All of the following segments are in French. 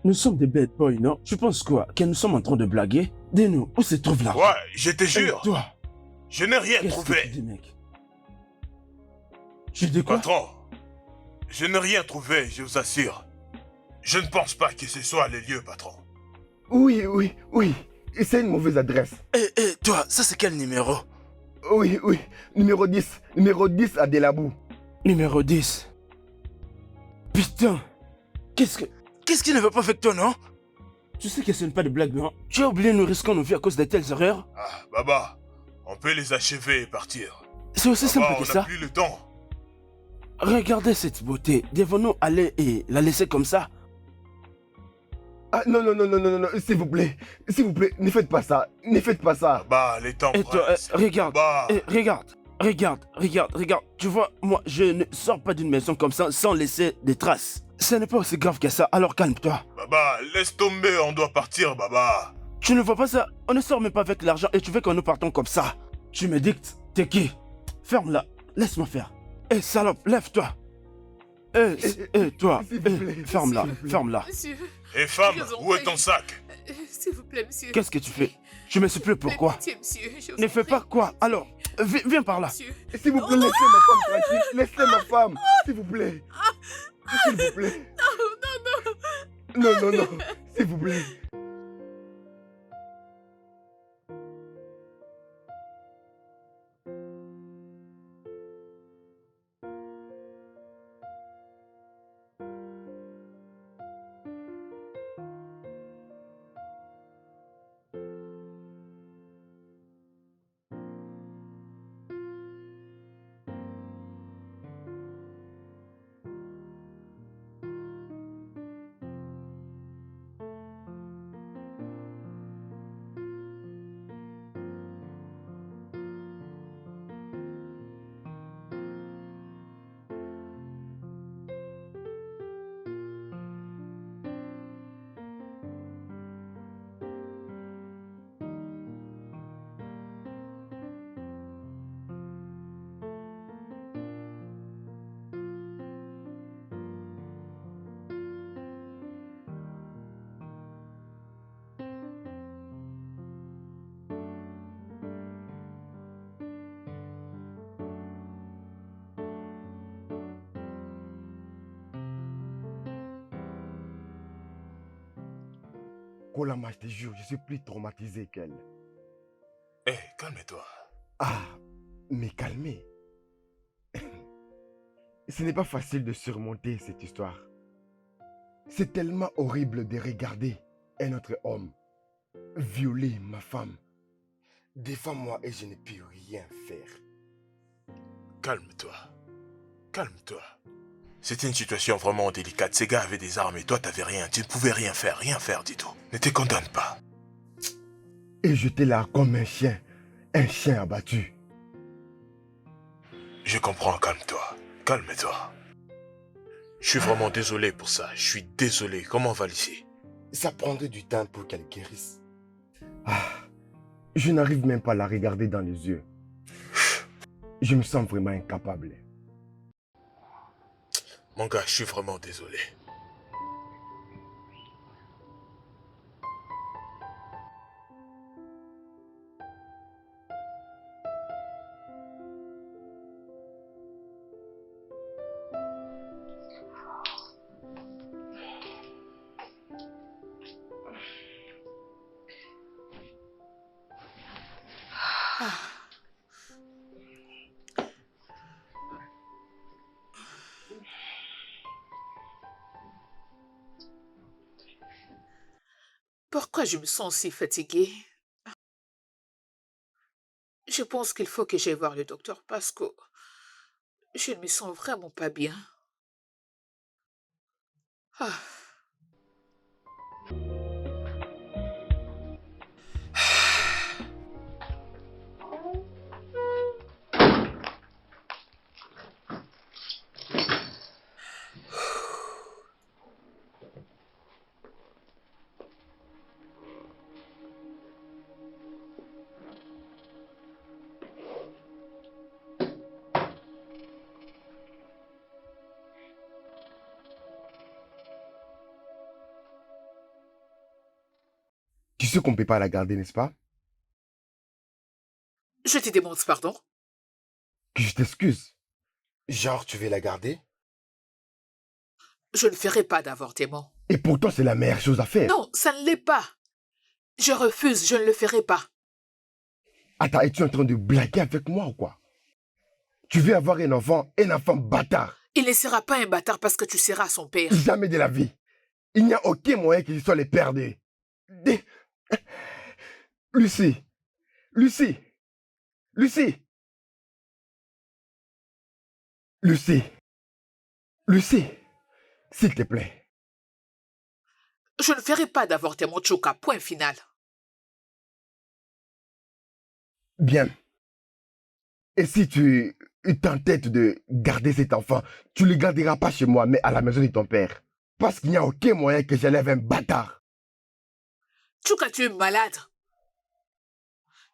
Nous sommes des bad boys, non? Tu penses quoi? Que nous sommes en train de blaguer? Dis-nous, où se trouve l'argent? Ouais, je te jure. Toi, Je n'ai rien qu'est-ce que tu trouvé. dis, mec? Tu dis quoi? Patron, je n'ai rien trouvé, je vous assure. Je ne pense pas que ce soit le lieu, patron. Oui. C'est une mauvaise adresse. Toi, ça c'est quel numéro? Oui. Numéro 10. Numéro 10 à Delabou. Numéro 10. Putain! Qu'est-ce qui ne va pas avec toi, non? Tu sais que ce n'est pas de blague, non? Tu as oublié nous risquons nos vies à cause de telles erreurs? Ah, Baba, on peut les achever et partir. C'est aussi simple Baba, que on ça. n'a plus le temps. Regardez cette beauté. Devons-nous aller et la laisser comme ça? Ah non, s'il vous plaît, ne faites pas ça, Baba, les temps Et toi, pressent. regarde, Baba, regarde. Tu vois, moi, je ne sors pas d'une maison comme ça sans laisser des traces. Ce n'est pas aussi grave que ça, alors calme-toi. Baba, laisse tomber, on doit partir, Baba. Tu ne vois pas ça? On ne sort même pas avec l'argent et tu veux que nous partons comme ça. Tu me dictes, t'es qui? Ferme-la, laisse-moi faire. Salope, lève-toi. Toi, S'il vous plaît, ferme-la, s'il vous plaît. ferme-la. Monsieur, Et femme, Je vous en où est prie. ton sac? S'il vous plaît, monsieur. Qu'est-ce que tu fais? Je me suis plus pourquoi? Pitié, monsieur. Je vous Ne en fais prie. pas quoi? Alors, viens par là. Monsieur. S'il vous plaît, laissez ma femme tranquille, laissez ma femme, s'il vous plaît. S'il vous plaît. Non, s'il vous plaît. Kolama, je te jure, je suis plus traumatisé qu'elle. Eh, calme-toi. Ah, mais calmez. Ce n'est pas facile de surmonter cette histoire. C'est tellement horrible de regarder un autre homme violer ma femme devant moi et je ne puis rien faire. Calme-toi. Calme-toi. C'était une situation vraiment délicate. Ces gars avaient des armes et toi t'avais rien. Tu ne pouvais rien faire du tout. Ne te condamne pas. Et j'étais là comme un chien abattu. Je comprends, calme-toi. Calme-toi. Je suis vraiment désolé pour ça. Je suis désolé. Comment va l'ici? Ça prendrait du temps pour qu'elle guérisse. Ah, je n'arrive même pas à la regarder dans les yeux. Je me sens vraiment incapable. Mon gars, je suis vraiment désolé. Pourquoi je me sens si fatiguée? Je pense qu'il faut que j'aille voir le docteur parce que je ne me sens vraiment pas bien. Ah. sais qu'on ne peut pas la garder, n'est-ce pas? Je te demande pardon. Que je t'excuse. Genre, tu veux la garder? Je ne ferai pas d'avortement. Et pourtant, c'est la meilleure chose à faire. Non, ça ne l'est pas. Je refuse, je ne le ferai pas. Attends, es-tu en train de blaguer avec moi ou quoi? Tu veux avoir un enfant bâtard. Il ne sera pas un bâtard parce que tu seras son père. Jamais de la vie. Il n'y a aucun moyen qu'il soit le père des... Lucie. Lucie. Lucie. Lucie. Lucie. S'il te plaît. Je ne ferai pas d'avortement, Chuka, point final. Bien. Et si tu t'entêtes de garder cet enfant, tu ne le garderas pas chez moi, mais à la maison de ton père. Parce qu'il n'y a aucun moyen que j'élève un bâtard. Chuka, tu es malade.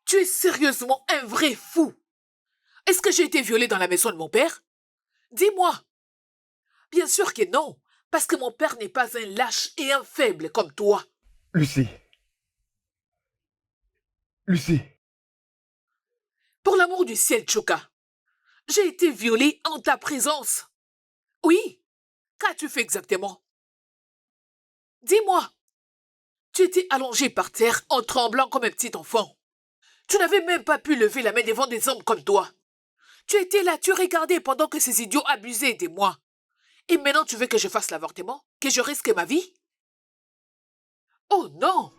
Tu es sérieusement un vrai fou. Est-ce que j'ai été violée dans la maison de mon père? Dis-moi. Bien sûr que non, parce que mon père n'est pas un lâche et un faible comme toi. Lucie. Lucie. Pour l'amour du ciel, Chuka, j'ai été violée en ta présence. Oui, qu'as-tu fait exactement? Dis-moi. Tu étais allongé par terre en tremblant comme un petit enfant. Tu n'avais même pas pu lever la main devant des hommes comme toi. Tu étais là, tu regardais pendant que ces idiots abusaient de moi. Et maintenant tu veux que je fasse l'avortement? Que je risque ma vie? Oh non!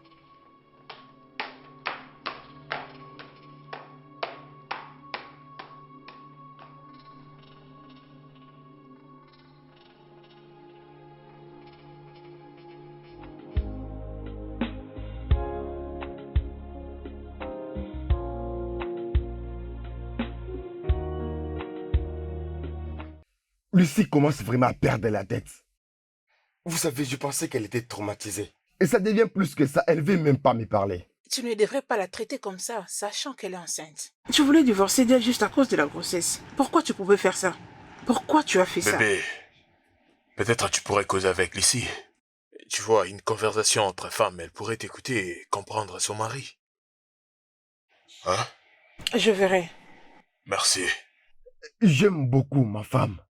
Lucie commence vraiment à perdre la tête. Vous savez, je pensais qu'elle était traumatisée. Et ça devient plus que ça, elle ne veut même pas me parler. Tu ne devrais pas la traiter comme ça, sachant qu'elle est enceinte. Tu voulais divorcer d'elle juste à cause de la grossesse. Pourquoi tu pouvais faire ça? Pourquoi tu as fait ça? Bébé, peut-être tu pourrais causer avec Lucie. Tu vois, une conversation entre femmes, elle pourrait t'écouter et comprendre son mari. Hein? Je verrai. Merci. J'aime beaucoup ma femme.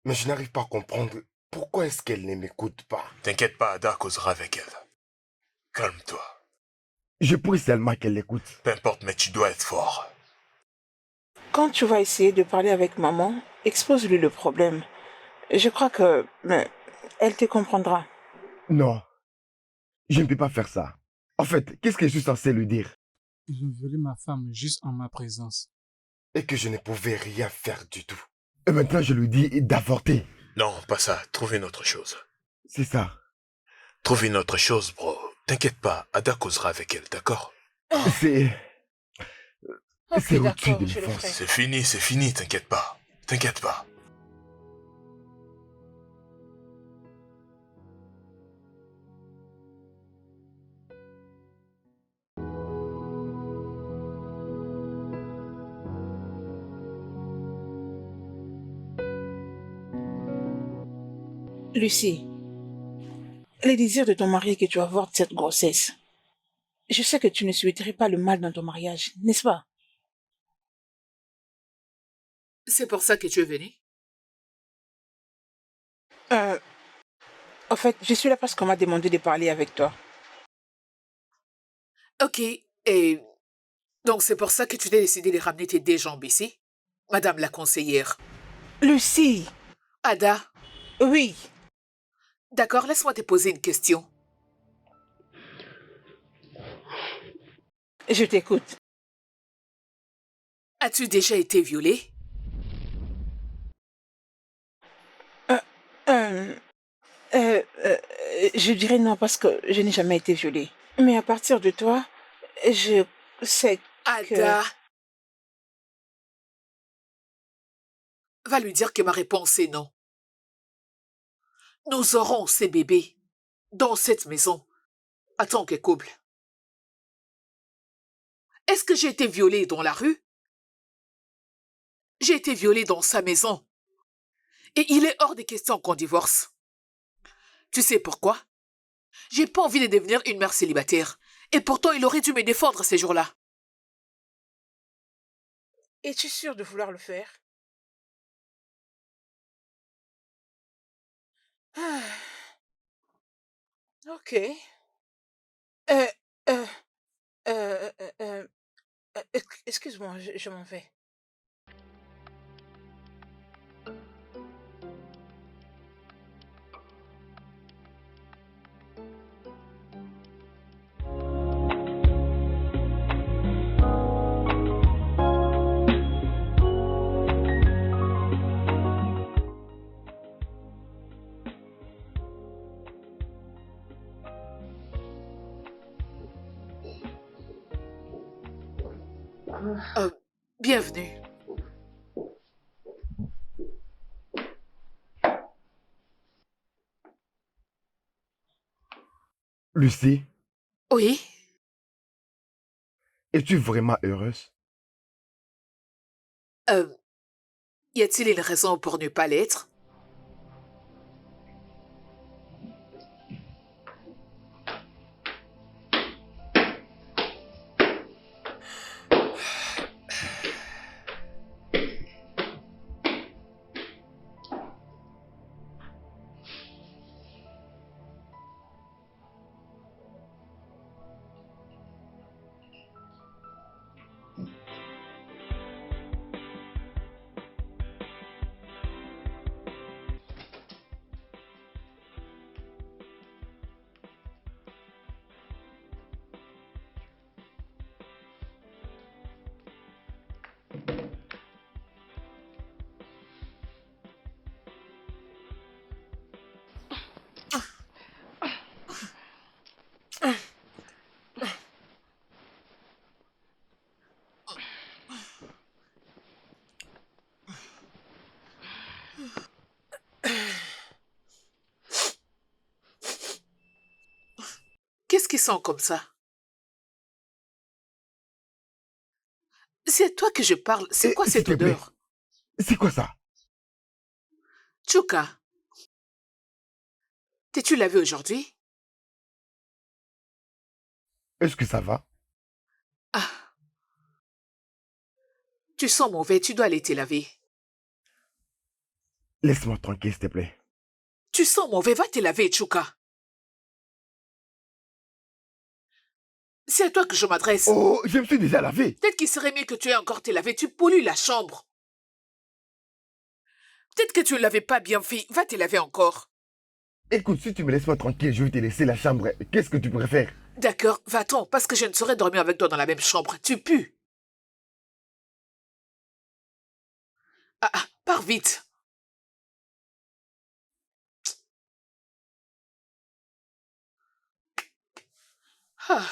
Mais je n'arrive pas à comprendre pourquoi est-ce qu'elle ne m'écoute pas. T'inquiète pas, Ada causera avec elle. Calme-toi. Je prie seulement qu'elle l'écoute. Peu importe, mais tu dois être fort. Quand tu vas essayer de parler avec maman, expose-lui le problème. Je crois que... elle te comprendra. Non, je ne peux pas faire ça. En fait, qu'est-ce que je suis censé lui dire? Ils ont violé ma femme juste en ma présence. Et que je ne pouvais rien faire du tout. Et maintenant, je lui dis d'avorter. Non, pas ça. Trouve une autre chose. C'est ça. Trouve une autre chose, bro. T'inquiète pas, Ada causera avec elle, d'accord? C'est... Ok, c'est au-dessus d'accord, de je mes le forces. ferai. C'est fini, t'inquiète pas. T'inquiète pas. Lucie, les désirs de ton mari est que tu avortes cette grossesse. Je sais que tu ne souhaiterais pas le mal dans ton mariage, n'est-ce pas? C'est pour ça que tu es venu? En fait, je suis là parce qu'on m'a demandé de parler avec toi. Ok, et... donc c'est pour ça que tu t'es décidé de ramener tes deux jambes ici? Madame la conseillère. Lucie! Ada, Oui. d'accord, laisse-moi te poser une question. Je t'écoute. As-tu déjà été violée? Je dirais non parce que je n'ai jamais été violée. Mais à partir de toi, je sais Ada, va lui dire que ma réponse est non. Nous aurons ces bébés dans cette maison en tant que couple. Est-ce que j'ai été violée dans la rue? J'ai été violée dans sa maison. Et il est hors de question qu'on divorce. Tu sais pourquoi? J'ai pas envie de devenir une mère célibataire. Et pourtant, il aurait dû me défendre ces jours-là. Es-tu sûr de vouloir le faire? Ah, ok. Euh, euh, euh, euh, euh, excuse-moi, je m'en vais. Euh, bienvenue. Lucie, Oui? es-tu vraiment heureuse? Euh, y a-t-il une raison pour ne pas l'être? Qu'est-ce qui sent comme ça? C'est à toi que je parle. C'est quoi S'il cette te plaît, odeur? c'est quoi ça? Chuka, t'es-tu lavé aujourd'hui? Est-ce que ça va? Ah, tu sens mauvais, tu dois aller te laver. Laisse-moi tranquille, s'il te plaît. Tu sens mauvais, va te laver, Chuka. C'est à toi que je m'adresse. Oh, je me suis déjà lavé. Peut-être qu'il serait mieux que tu aies encore te laver, tu pollues la chambre. Peut-être que tu ne l'avais pas bien fait, va te laver encore. Écoute, si tu me laisses pas tranquille, je vais te laisser la chambre. Qu'est-ce que tu préfères? D'accord, va-t'en, parce que je ne saurais dormir avec toi dans la même chambre. Tu pues. Pars vite. Ah,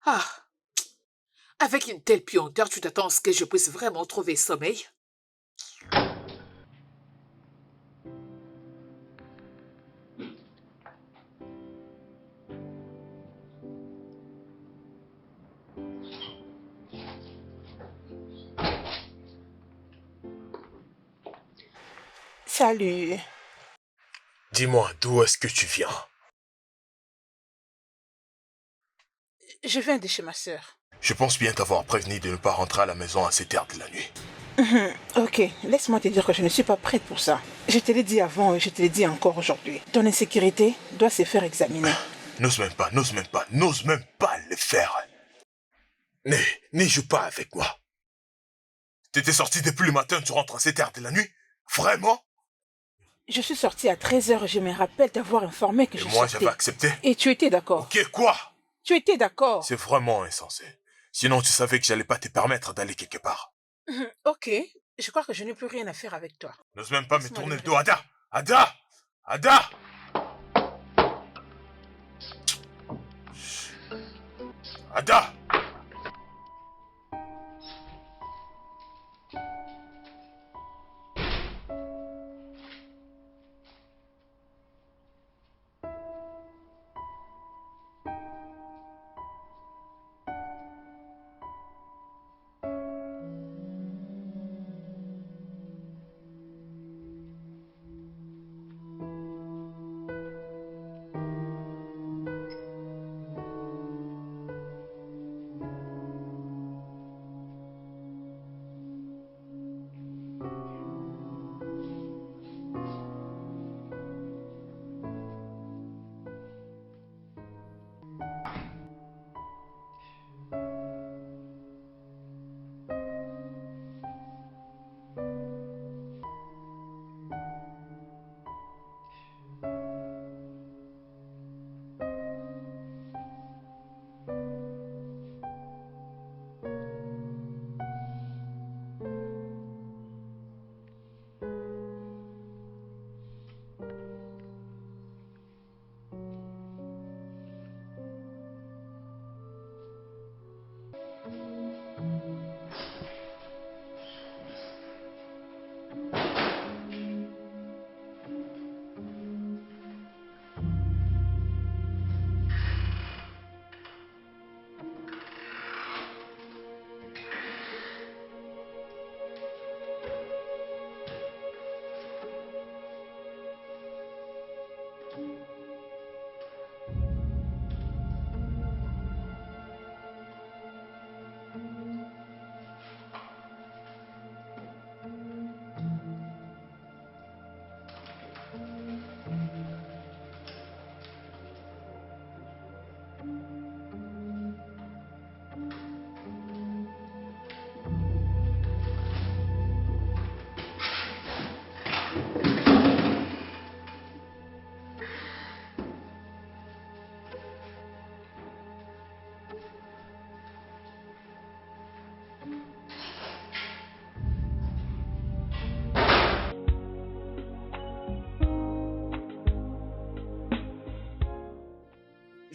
ah. Avec une telle puanteur, tu t'attends à ce que je puisse vraiment trouver sommeil? Salut. Dis-moi, d'où est-ce que tu viens? Je viens de chez ma sœur. Je pense bien t'avoir prévenu de ne pas rentrer à la maison à cette heure de la nuit. Ok, laisse-moi te dire que je ne suis pas prête pour ça. Je te l'ai dit avant et je te l'ai dit encore aujourd'hui. Ton insécurité doit se faire examiner. N'ose même pas le faire. Ne joue pas avec moi. T'étais sorti depuis le matin, tu rentres à cette heure de la nuit? Vraiment? Je suis sortie à 13h et je me rappelle t'avoir informé que Et je moi, sortais. j'avais accepté. Et tu étais d'accord. Ok, quoi? Tu étais d'accord. C'est vraiment insensé. Sinon, tu savais que j'allais pas te permettre d'aller quelque part. Ok, je crois que je n'ai plus rien à faire avec toi. N'ose même pas me Laisse-moi tourner le aller. dos, Ada! Ada! Ada! Ada!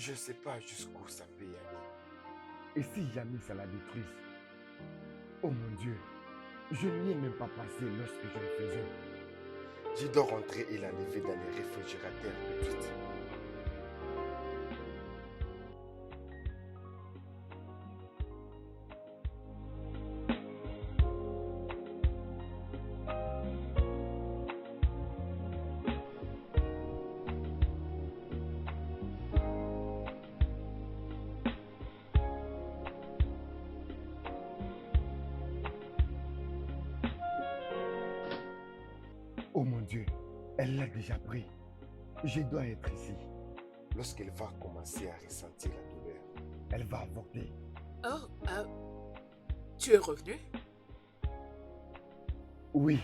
Je ne sais pas jusqu'où ça peut y aller. Et si jamais ça la détruise? Oh mon Dieu, je n'y ai même pas passé lorsque je le faisais. Je dois rentrer et l'enlever dans les réfrigérateurs tout de suite. Oh mon Dieu, elle l'a déjà pris. Je dois être ici. Lorsqu'elle va commencer à ressentir la douleur, elle va avorter. Oh, tu es revenu? Oui,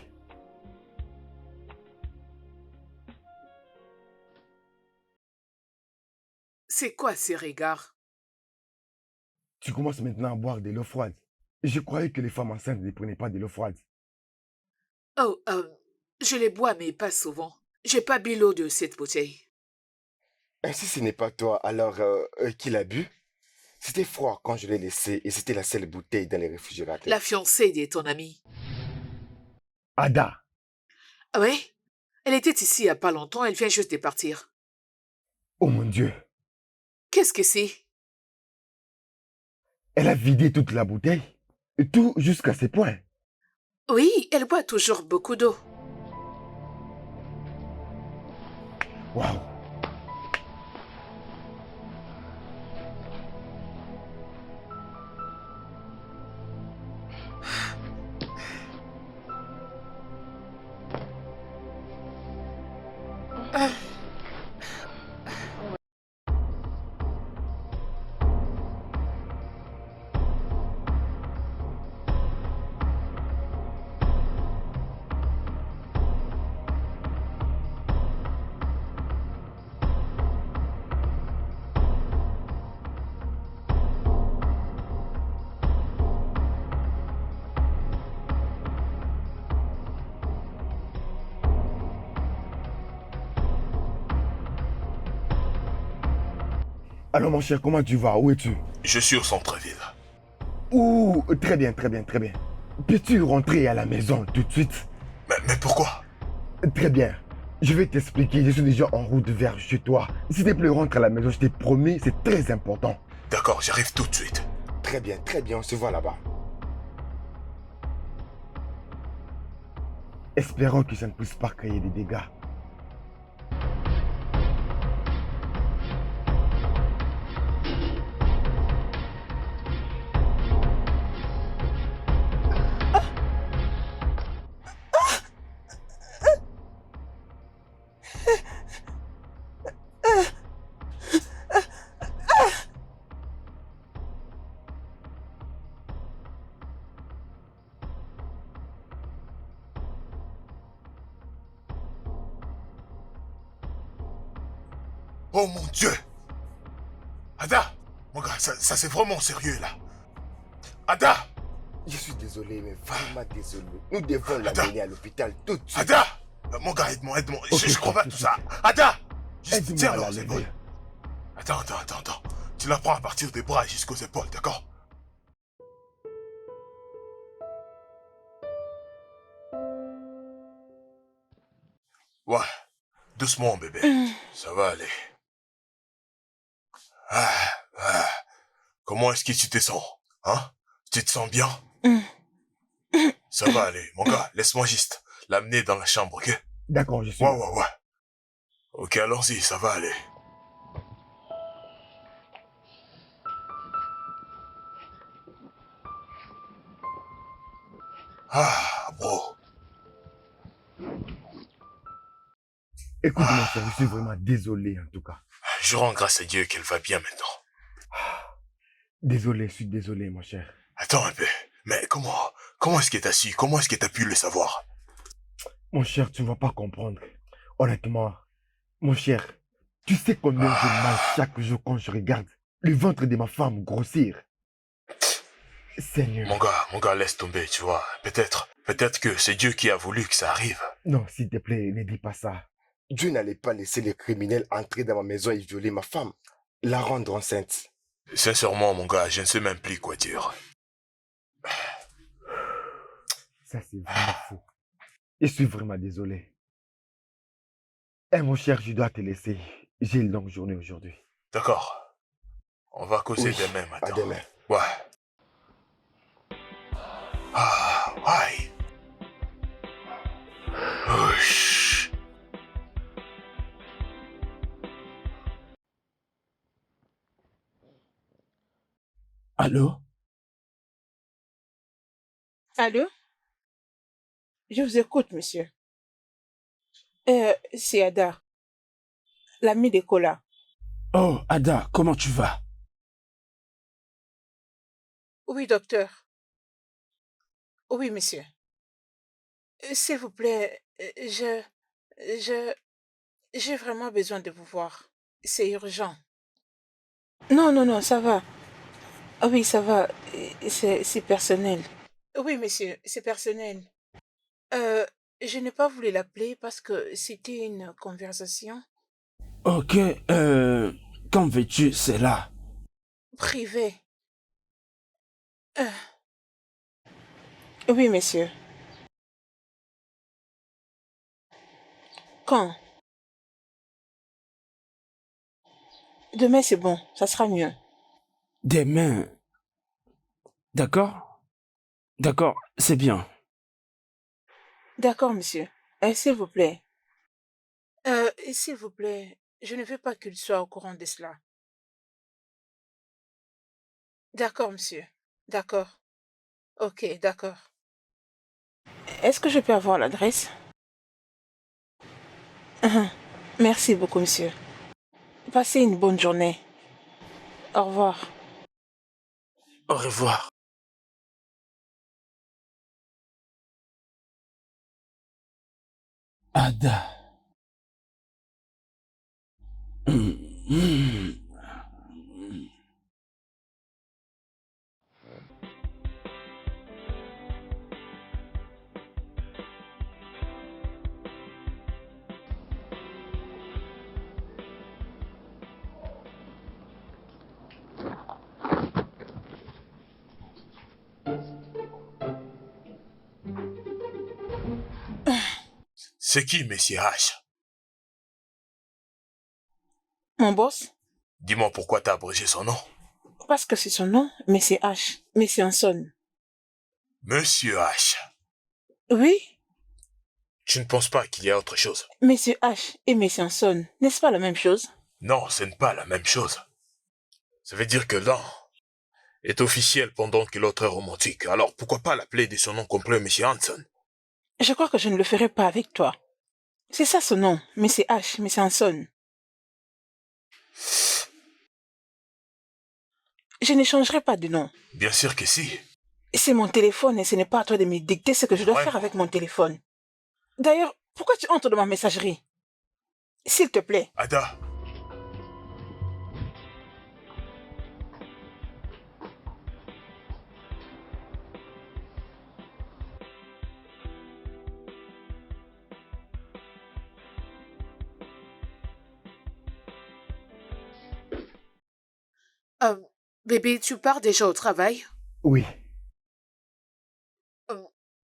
C'est quoi ces regards? tu commences maintenant à boire de l'eau froide. Je croyais que les femmes enceintes ne prenaient pas de l'eau froide. Oh, je les bois, mais pas souvent. J'ai pas bu l'eau de cette bouteille. Et si ce n'est pas toi, alors qui l'a bu? C'était froid quand je l'ai laissé et c'était la seule bouteille dans les réfrigérateurs. La fiancée de ton ami. Ada, Ah ouais? Elle était ici il y a pas longtemps, elle vient juste de partir. oh mon Dieu, Qu'est-ce que c'est? elle a vidé toute la bouteille. Tout jusqu'à ses poings. Oui, elle boit toujours beaucoup d'eau. Waouh. Alors mon cher, comment tu vas? Où es-tu? Je suis au centre-ville. Ouh, très bien, très bien, très bien. Peux-tu rentrer à la maison tout de suite? Mais pourquoi? Très bien. Je vais t'expliquer, je suis déjà en route vers chez toi. S'il te plaît, rentre à la maison, je t'ai promis, c'est très important. D'accord, j'arrive tout de suite. Très bien, on se voit là-bas. Espérons que ça ne puisse pas créer des dégâts. Oh mon Dieu! Ada! Mon gars, ça c'est vraiment sérieux là. Ada! Je suis désolé, mais vraiment désolé. Nous devons l'amener à l'hôpital tout de suite. Ada! Mon gars, aide-moi. Ok, Je crois pas tout ça. Ada! Aide-moi Tiens, à la alors, c'est bon. lever. Attends. Tu la prends à partir des bras jusqu'aux épaules, d'accord? Ouais, doucement, bébé. Ça va aller. Ah. Comment est-ce que tu te sens? Hein? Tu te sens bien? Ça va aller. Mon gars, laisse-moi juste l'amener dans la chambre, ok? D'accord, je suis... Ouais. Ok, allons-y, ça va aller. Ah, bro. Écoute, mon cher, je suis vraiment désolé en tout cas. Je rends grâce à Dieu qu'elle va bien maintenant. Désolé, je suis désolé, mon cher. Attends un peu. Mais comment est-ce que t'as su? Comment est-ce que t'as pu le savoir? Mon cher, tu ne vas pas comprendre. Honnêtement, mon cher, tu sais combien j'ai mal chaque jour quand je regarde le ventre de ma femme grossir. Seigneur. Mon gars, laisse tomber, tu vois. Peut-être que c'est Dieu qui a voulu que ça arrive. Non, s'il te plaît, ne dis pas ça. Dieu n'allait pas laisser les criminels entrer dans ma maison et violer ma femme. la rendre enceinte. Sincèrement, mon gars, je ne sais même plus quoi dire. Ça, c'est vraiment fou. Je suis vraiment désolé. Eh, mon cher, je dois te laisser. J'ai une longue journée aujourd'hui. D'accord. On va causer Oui, demain à matin. demain. Ouais. Ah, aïe. Ouch. Allô? Allô? Je vous écoute, monsieur. C'est Ada, l'amie de Kola. Oh, Ada, comment tu vas? Oui, docteur. Oui, monsieur. S'il vous plaît, je, j'ai vraiment besoin de vous voir. C'est urgent. Non, non, non, ça va. Ah oui, ça va. C'est personnel. Oui, monsieur, c'est personnel. Euh, je n'ai pas voulu l'appeler parce que c'était une conversation Ok, quand veux-tu, c'est là. privée. Euh, oui, monsieur. Quand? Demain, c'est bon, ça sera mieux. Demain. D'accord? D'accord, c'est bien. D'accord, monsieur. S'il vous plaît. S'il vous plaît, je ne veux pas qu'il soit au courant de cela. D'accord, monsieur. D'accord. Ok, d'accord. Est-ce que je peux avoir l'adresse? Merci beaucoup, monsieur. Passez une bonne journée. Au revoir. Au revoir. Ada. C'est qui, Monsieur H? Mon boss? Dis-moi pourquoi t'as abrégé son nom. Parce que c'est son nom, mais c'est H. Mais c'est un son. Monsieur H. Oui? Tu ne penses pas qu'il y a autre chose? Monsieur H et Monsieur Hanson, n'est-ce pas la même chose? Non, ce n'est pas la même chose. Ça veut dire que l'un est officiel pendant que l'autre est romantique. Alors pourquoi pas l'appeler de son nom complet, Monsieur Hanson? Je crois que je ne le ferai pas avec toi. C'est ça son nom, mais c'est H, mais c'est Hanson. Je n'échangerai pas de nom. Bien sûr que si. C'est mon téléphone et ce n'est pas à toi de me dicter ce que je dois faire avec mon téléphone. D'ailleurs, pourquoi tu entres dans ma messagerie? S'il te plaît. Ada. Euh, Bébé, tu pars déjà au travail? Oui,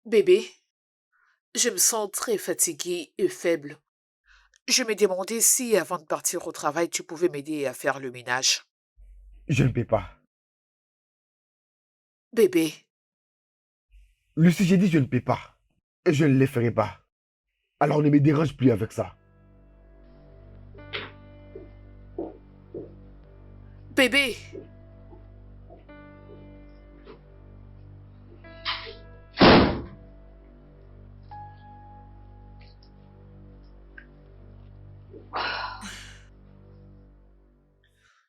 Bébé, je me sens très fatiguée et faible. Je me demandais si, avant de partir au travail, tu pouvais m'aider à faire le ménage. je ne peux pas. Bébé, Lucie, j'ai dit je ne peux pas. Et je ne les ferai pas. Alors ne me dérange plus avec ça. bébé,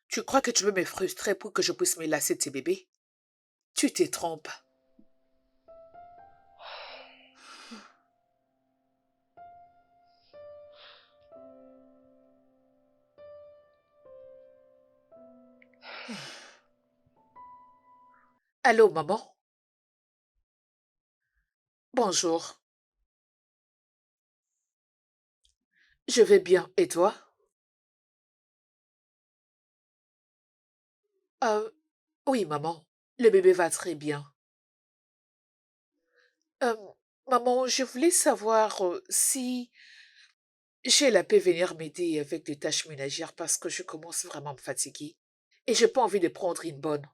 tu crois que tu veux me frustrer pour que je puisse me lasser de tes bébés? Tu te trompes. Allô, maman? Bonjour. Je vais bien, et toi? Euh, oui, maman. Le bébé va très bien. Euh, Maman, je voulais savoir si j'ai la paix venir m'aider avec des tâches ménagères parce que je commence vraiment à me fatiguer. Et j'ai pas envie de prendre une bonne.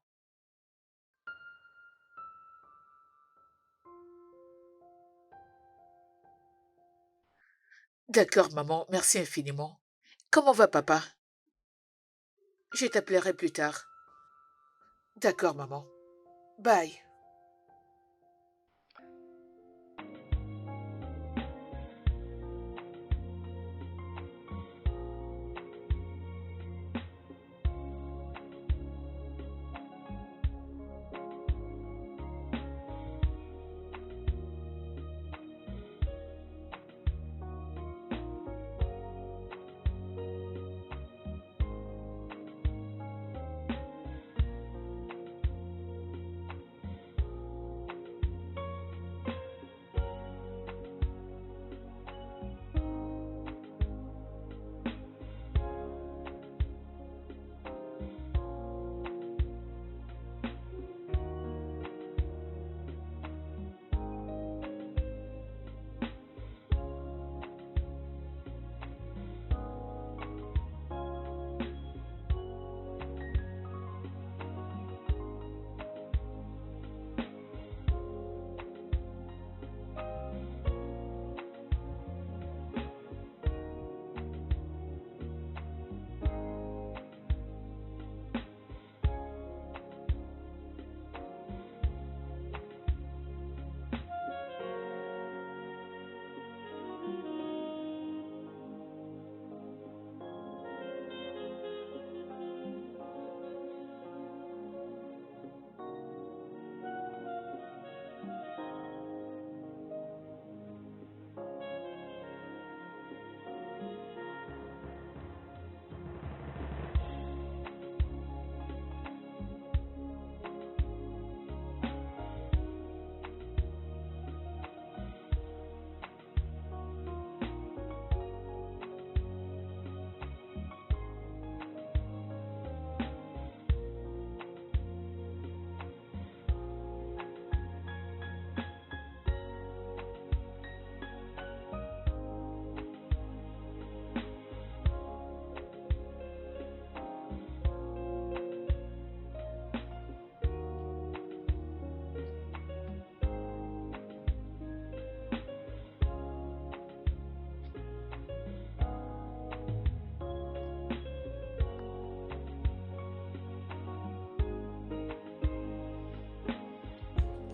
D'accord, maman. Merci infiniment. Comment va papa? Je t'appellerai plus tard. D'accord, maman. Bye.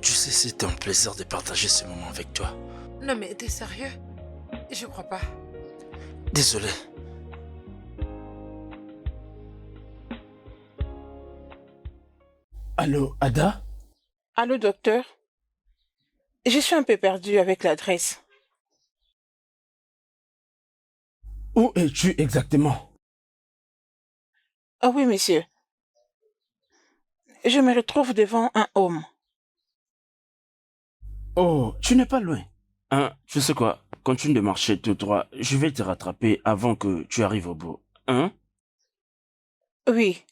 Tu sais, c'est un plaisir de partager ce moment avec toi. Non, mais t'es sérieux? Je crois pas. Désolé. Allô, Ada? Allô, docteur? Je suis un peu perdue avec l'adresse. Où es-tu exactement? Ah oui, monsieur. Je me retrouve devant un homme. Oh, tu n'es pas loin. Hein, tu sais quoi? Continue de marcher tout droit. Je vais te rattraper avant que tu arrives au bout. Hein? Oui.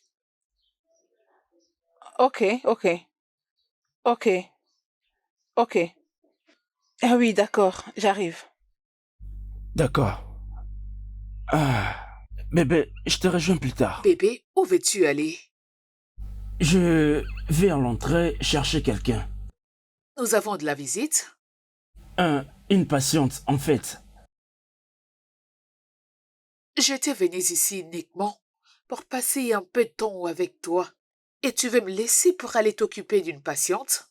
Ok, ok. Ok, ok. Ah oui, d'accord, j'arrive. D'accord. Ah, bébé, je te rejoins plus tard. Bébé, où veux-tu aller? Je vais à l'entrée chercher quelqu'un. Nous avons de la visite. Une patiente, en fait. J'étais venue ici uniquement pour passer un peu de temps avec toi. Et tu veux me laisser pour aller t'occuper d'une patiente?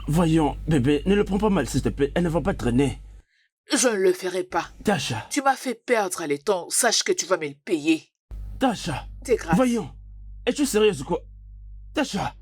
Voyons, bébé, ne le prends pas mal, s'il te plaît. Elle ne va pas traîner. Je ne le ferai pas. Tasha, Tu m'as fait perdre le temps. Sache que tu vas me le payer. Tasha. C'est grave. Voyons. Es-tu sérieuse ou quoi? Tasha.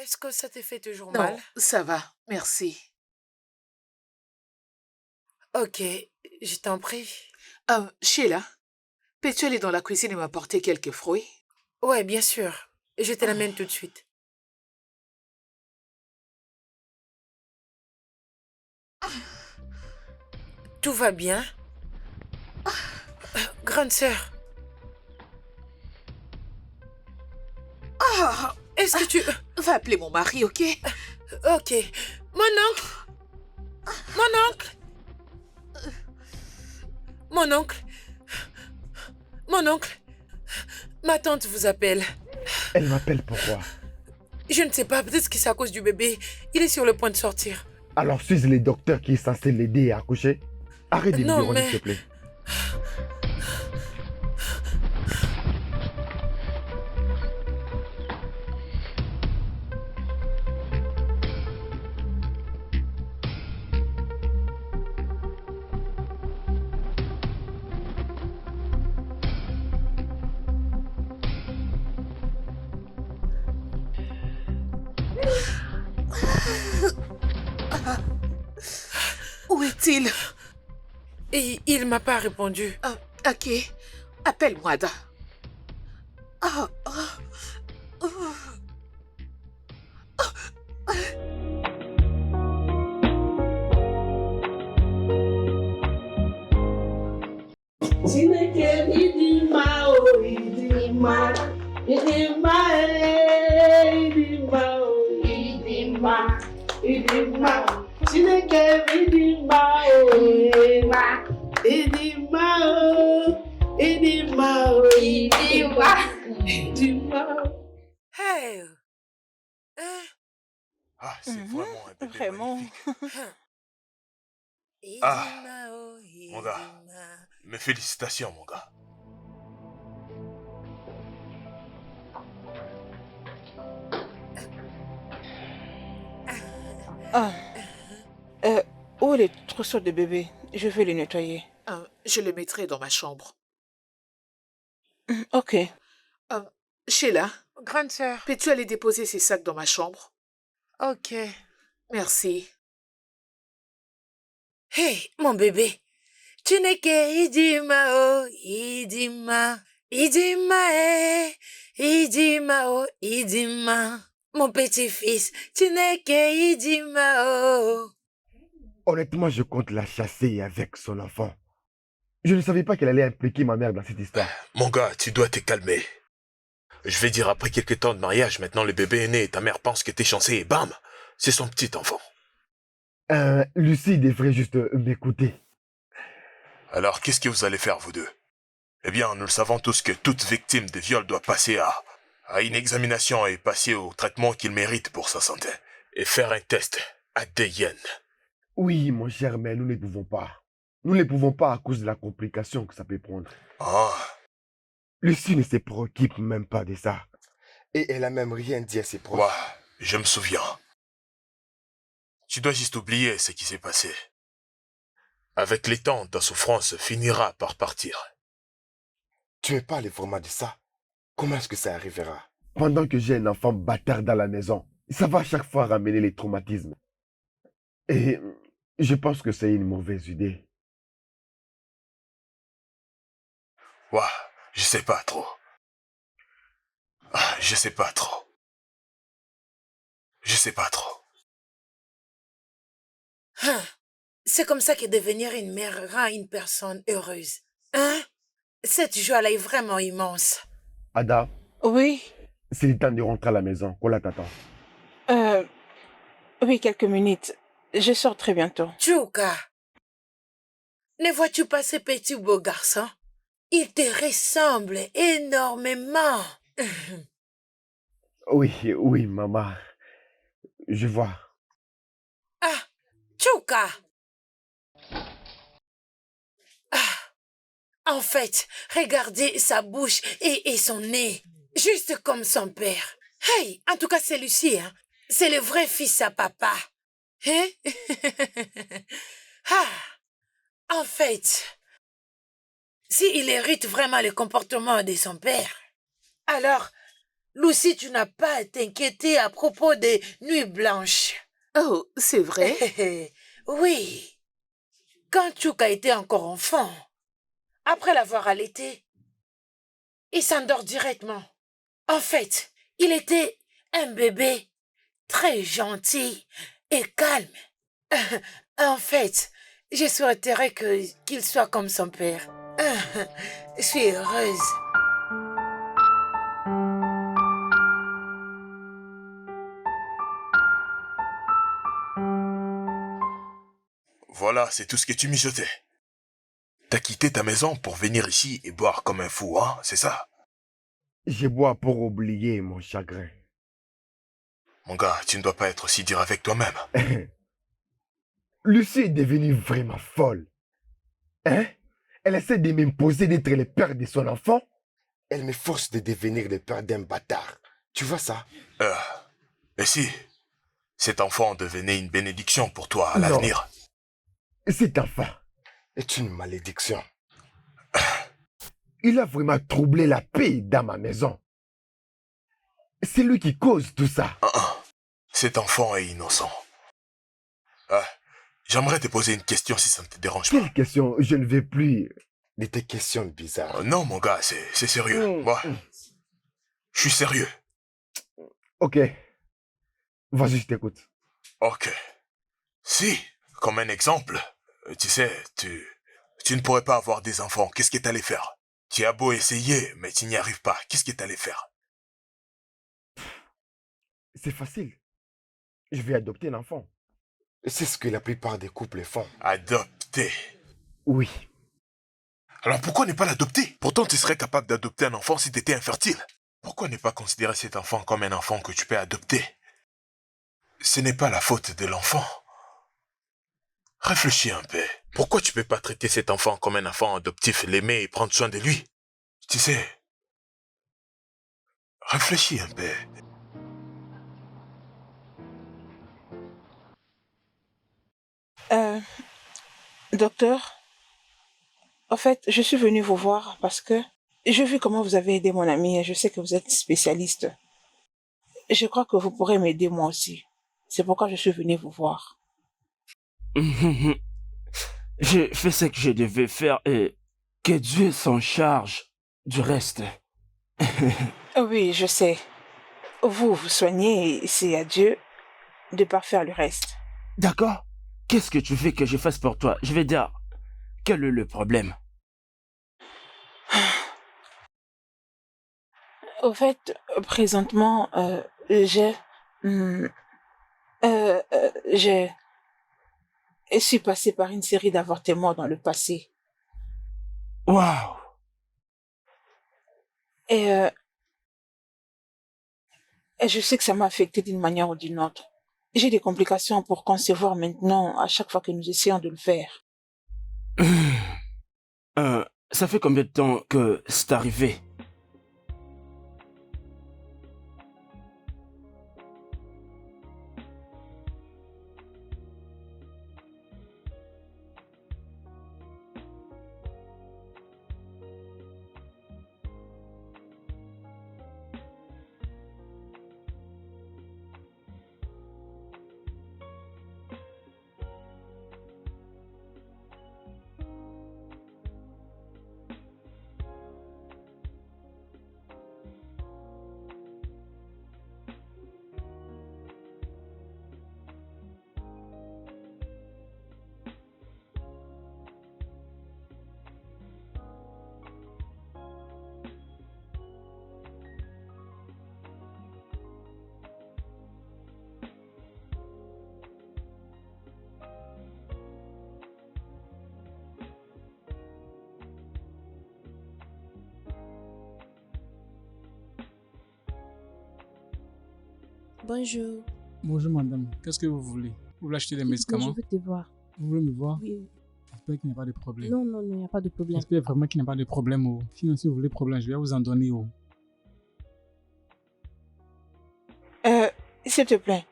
Est-ce que ça te fait toujours Non, mal? ça va, merci. Ok, je t'en prie. Sheila, peux-tu aller dans la cuisine et m'apporter quelques fruits? Ouais, bien sûr. Je te l'amène tout de suite. Tout va bien? Grande sœur, est-ce que tu... Va appeler mon mari, ok? Ok. Mon oncle! Mon oncle! Mon oncle! Mon oncle! Ma tante vous appelle. Elle m'appelle pourquoi? Je ne sais pas, peut-être que c'est à cause du bébé. Il est sur le point de sortir. Alors suis-je le docteur qui est censé l'aider à accoucher? Arrête de Non, biberonner, mais- s'il te plaît. Où est-il? Et il m'a pas répondu. Ok, appelle-moi, Ada. Ah, ah, ah. Chineke ịdị mma o ịdị mma ịdị mma ịdị mma o ịdị mma ịdị mma Chineke ịdị mma o ịdị mma o ịdị mma o ịdị mma Hey! Hein? Ah, c'est vraiment un bébé Vraiment. magnifique. Ah, Mon gars, mes félicitations, mon gars. Ah. Où est le trousseau de bébé? Je vais le nettoyer. Je le mettrai dans ma chambre. Ok. Sheila, Grande sœur. peux-tu aller déposer ces sacs dans ma chambre? Ok. Merci. Hey, mon bébé. Chineke idima o idima. Idima idima o idima. Mon petit-fils. Chineke idima o. Honnêtement, je compte la chasser avec son enfant. Je ne savais pas qu'elle allait impliquer ma mère dans cette histoire. Mon gars, tu dois te calmer. Je vais dire, après quelques temps de mariage, maintenant le bébé est né et ta mère pense que t'es chancé et bam, c'est son petit enfant. Lucie devrait juste m'écouter. Alors, qu'est-ce que vous allez faire, vous deux? Eh bien, nous le savons tous que toute victime de viol doit passer à une examination et passer au traitement qu'il mérite pour sa santé. Et faire un test ADN. Oui, mon cher, mais nous ne pouvons pas. Nous ne pouvons pas à cause de la complication que ça peut prendre. Ah, Lucie ne se préoccupe même pas de ça. Et elle a même rien dit à ses proches. ouais, je me souviens. Tu dois juste oublier ce qui s'est passé. Avec les temps, ta souffrance finira par partir. Tu me parles vraiment de ça? Comment est-ce que ça arrivera? Pendant que j'ai un enfant bâtard dans la maison, ça va à chaque fois ramener les traumatismes. Et je pense que c'est une mauvaise idée. Ouais, je sais pas trop. Ah, je sais pas trop. Je sais pas trop. Hein? C'est comme ça que devenir une mère rend une personne heureuse. Hein? Cette joie-là est vraiment immense. Ada, Oui. c'est le temps de rentrer à la maison. Kola t'attend. Oui, quelques minutes. Je sors très bientôt. Tchouka, ne vois-tu pas ce petit beau garçon? Il te ressemble énormément. Oui, oui, maman. Je vois. Ah, Tchouka. Ah, en fait, regardez sa bouche et son nez, juste comme son père. Hey, en tout cas, c'est Lucie, hein? C'est le vrai fils à papa. Hein? Ah, en fait, s'il hérite vraiment le comportement de son père, alors Lucie, tu n'as pas à t'inquiéter à propos des nuits blanches. Oh, c'est vrai? Oui. Quand Tchouka était encore enfant, après l'avoir allaité, il s'endort directement. En fait, il était un bébé très gentil et calme. En fait, je souhaiterais qu'il soit comme son père. Je suis heureuse. Voilà, c'est tout ce que tu mijotais. T'as quitté ta maison pour venir ici et boire comme un fou, hein, c'est ça? Je bois pour oublier mon chagrin. Mon gars, tu ne dois pas être aussi dur avec toi-même. Lucie est devenue vraiment folle. Hein? Elle essaie de m'imposer d'être le père de son enfant. Elle me force de devenir le père d'un bâtard. Tu vois ça? Mais si, cet enfant devenait une bénédiction pour toi à Non. l'avenir. Cet enfant est une malédiction. Il a vraiment troublé la paix dans ma maison. C'est lui qui cause tout ça. Cet enfant est innocent. J'aimerais te poser une question si ça ne te dérange pas. Quelle question? Je ne veux plus de tes questions bizarres. Non, mon gars, c'est sérieux. Moi, je suis sérieux. Ok. Vas-y, je t'écoute. Ok. Si, comme un exemple, tu sais, tu ne pourrais pas avoir des enfants. Qu'est-ce que t'allais faire? Tu as beau essayer, mais tu n'y arrives pas. Qu'est-ce que t'allais faire? C'est facile. Je vais adopter un enfant. C'est ce que la plupart des couples font. Adopter. Oui. Alors pourquoi ne pas l'adopter? Pourtant, tu serais capable d'adopter un enfant si tu étais infertile. Pourquoi ne pas considérer cet enfant comme un enfant que tu peux adopter? Ce n'est pas la faute de l'enfant. Réfléchis un peu. Pourquoi tu peux pas traiter cet enfant comme un enfant adoptif, l'aimer et prendre soin de lui? Tu sais, réfléchis un peu. Docteur, en fait, je suis venue vous voir parce que j'ai vu comment vous avez aidé mon ami et je sais que vous êtes spécialiste. Je crois que vous pourrez m'aider moi aussi. C'est pourquoi je suis venue vous voir. J'ai fait ce que je devais faire et que Dieu s'en charge du reste. Oui, je sais. Vous soignez et c'est à Dieu de parfaire le reste. D'accord? Qu'est-ce que tu veux que je fasse pour toi? Je vais dire, quel est le problème? Au fait, présentement, je suis passée par une série d'avortements dans le passé. Waouh! Et je sais que ça m'a affectée d'une manière ou d'une autre. J'ai des complications pour concevoir maintenant à chaque fois que nous essayons de le faire. Ça fait combien de temps que c'est arrivé? Bonjour. Bonjour madame, qu'est-ce que vous voulez? Vous voulez acheter des médicaments? Je veux te voir. Vous voulez me voir? Oui. J'espère qu'il n'y a pas de problème. Non, non, non, il n'y a pas de problème. J'espère vraiment qu'il n'y a pas de problème. Oh. Sinon, si vous voulez problème, je vais vous en donner. Oh. S'il te plaît,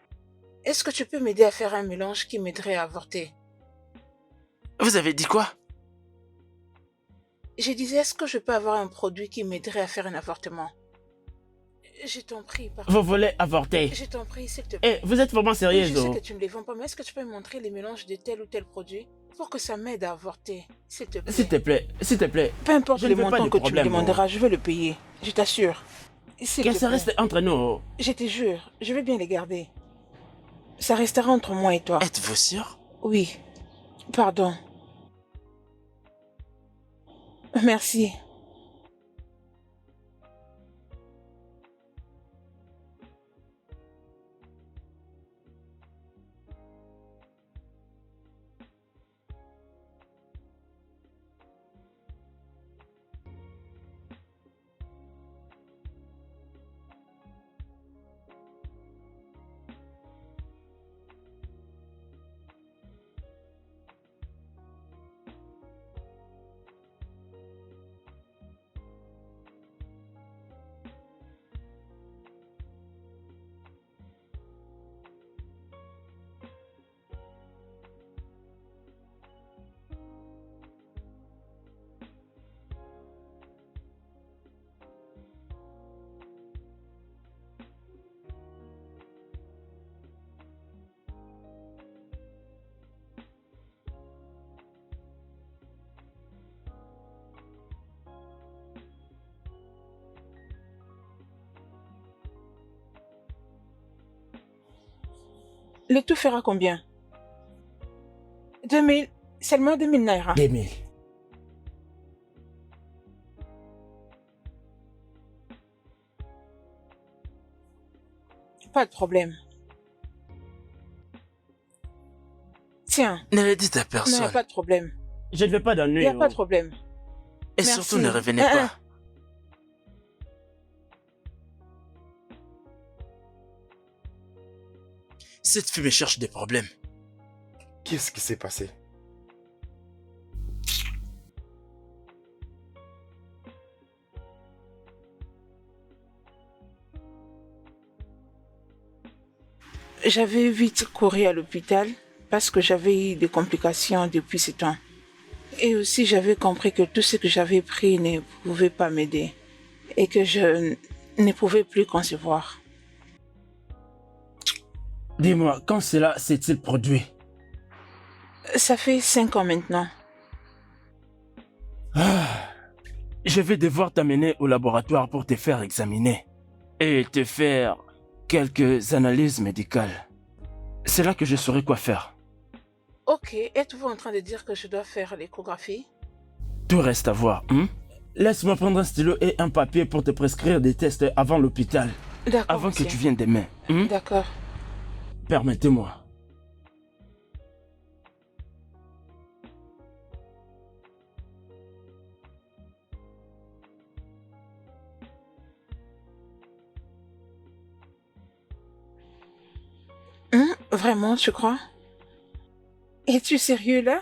est-ce que tu peux m'aider à faire un mélange qui m'aiderait à avorter? Vous avez dit quoi? Je disais, est-ce que je peux avoir un produit qui m'aiderait à faire un avortement? Je t'en prie, pardon. Vous voulez avorter? Je t'en prie, s'il te plaît. Eh, vous êtes vraiment Oui, sérieuse, je sais oh? que tu ne les vends pas, mais est-ce que tu peux me montrer les mélanges de tel ou tel produit pour que ça m'aide à avorter, s'il te plaît? S'il te plaît, s'il te plaît. Peu importe Je les ne veux pas montants de que tu me problème, demanderas, je vais le payer. Je t'assure. S'il Que te ça plaît. reste entre nous, oh. Je te jure, je vais bien les garder. Ça restera entre moi et toi. Êtes-vous sûr? Oui. Pardon. Merci. Le tout fera combien? 2000. Seulement 2000 naira. 2000. Pas de problème. Tiens. Ne le dites à Non, personne. pas de problème. Je ne veux pas Il d'ennui. n'y a oh. pas de problème. Et Merci. surtout, ne revenez pas. Cette fille me cherche des problèmes. Qu'est-ce qui s'est passé? J'avais vite couru à l'hôpital parce que j'avais eu des complications depuis ce temps. Et aussi, j'avais compris que tout ce que j'avais pris ne pouvait pas m'aider et que je ne pouvais plus concevoir. Dis-moi, quand cela s'est-il produit? Ça fait 5 ans maintenant. Je vais devoir t'amener au laboratoire pour te faire examiner et te faire quelques analyses médicales. C'est là que je saurai quoi faire. Ok, êtes-vous en train de dire que je dois faire l'échographie? Tout reste à voir. Laisse-moi prendre un stylo et un papier pour te prescrire des tests avant l'hôpital. D'accord, Avant que monsieur. tu viennes demain. D'accord. Permettez-moi. Vraiment, tu crois? Es-tu sérieux là?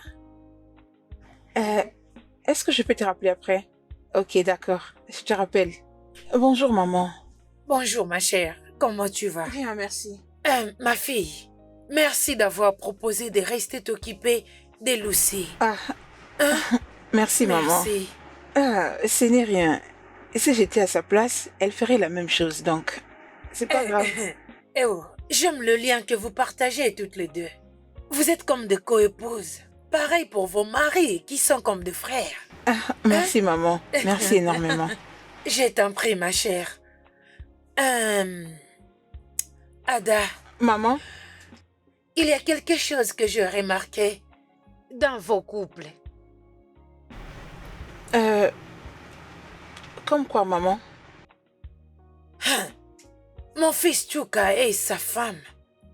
Est-ce que je peux te rappeler après? Ok, d'accord. Je te rappelle. Bonjour, maman. Bonjour, ma chère. Comment tu vas? Bien, merci. Ma fille, merci d'avoir proposé de rester t'occuper de Lucie. Ah, merci, maman. Merci. Ah, ce n'est rien. Si j'étais à sa place, elle ferait la même chose, donc c'est pas grave. Eh oh, j'aime le lien que vous partagez toutes les deux. Vous êtes comme des coépouses. Pareil pour vos maris qui sont comme des frères. Ah, merci, maman. Merci énormément. Je t'en prie, ma chère. Ada. Maman? Il y a quelque chose que je remarqué dans vos couples. Comme quoi, maman? Mon fils Chuka et sa femme,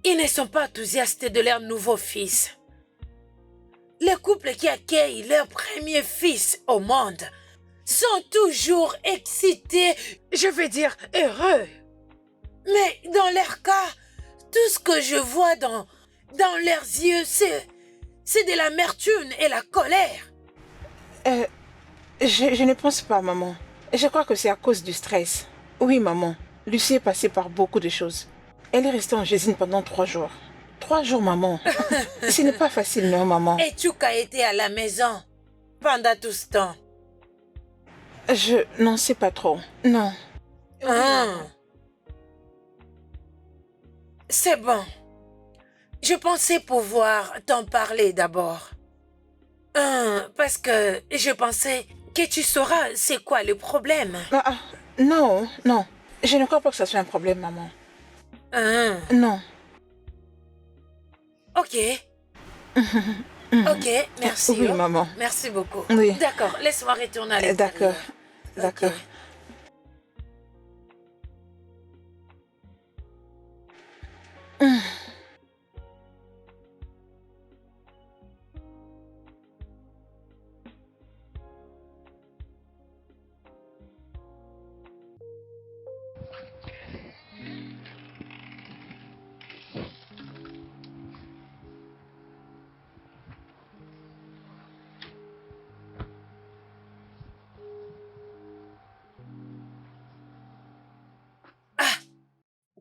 ils ne sont pas enthousiastes de leur nouveau fils. Les couples qui accueillent leur premier fils au monde sont toujours excités, je veux dire heureux. Mais dans leur cas, tout ce que je vois dans leurs yeux, c'est de l'amertume et la colère. Je ne pense pas, maman. Je crois que c'est à cause du stress. Oui, maman. Lucie est passée par beaucoup de choses. Elle est restée en Gésine pendant 3 jours. 3 jours, maman. Ce n'est pas facile, non, maman. Et Chuka était à la maison pendant tout ce temps. Je n'en sais pas trop. Non. Ah. C'est bon. Je pensais pouvoir t'en parler d'abord. Parce que je pensais que tu sauras c'est quoi le problème. Non, non. Je ne crois pas que ça soit un problème, maman. Non. Ok. Ok, merci. Oui, maman. Merci beaucoup. Oui. D'accord, laisse-moi retourner à l'intérieur. D'accord.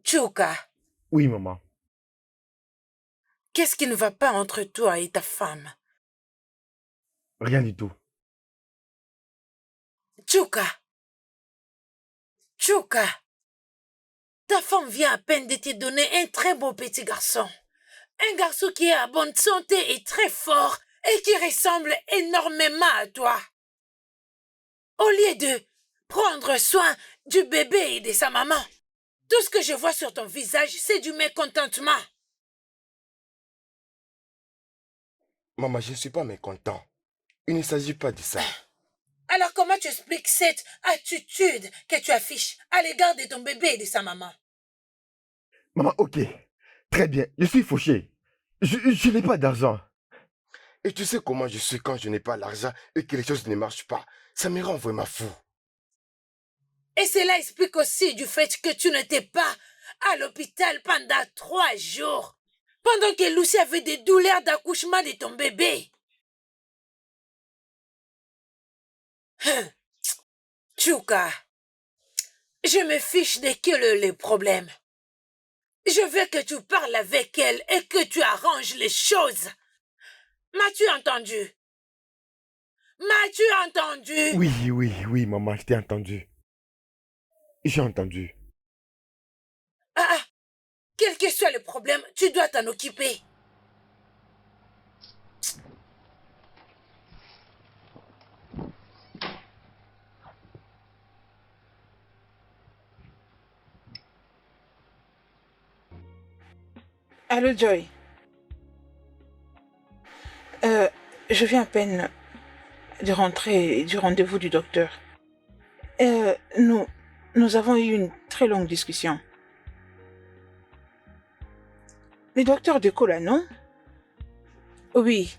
Chuka, Oui, maman. qu'est-ce qui ne va pas entre toi et ta femme? Rien du tout. Chuka, ta femme vient à peine de te donner un très beau petit garçon. Un garçon qui est à bonne santé et très fort et qui ressemble énormément à toi. Au lieu de prendre soin du bébé et de sa maman, tout ce que je vois sur ton visage, c'est du mécontentement. Maman, je ne suis pas mécontent. Il ne s'agit pas de ça. Alors comment tu expliques cette attitude que tu affiches à l'égard de ton bébé et de sa maman? Maman, ok. Très bien. Je suis fauché. Je n'ai pas d'argent. Et tu sais comment je suis quand je n'ai pas l'argent et que les choses ne marchent pas. Ça me rend vraiment fou. Et cela explique aussi du fait que tu n'étais pas à l'hôpital pendant 3 jours, pendant que Lucie avait des douleurs d'accouchement de ton bébé. Chuka, je me fiche de quel est le problème. Je veux que tu parles avec elle et que tu arranges les choses. M'as-tu entendu? M'as-tu entendu? Oui, maman, je t'ai entendu. J'ai entendu. Quel que soit le problème, tu dois t'en occuper. Allô, Joy. Je viens à peine de rentrer du rendez-vous du docteur. Nous avons eu une très longue discussion. Le docteur Deco, là, non? Oui.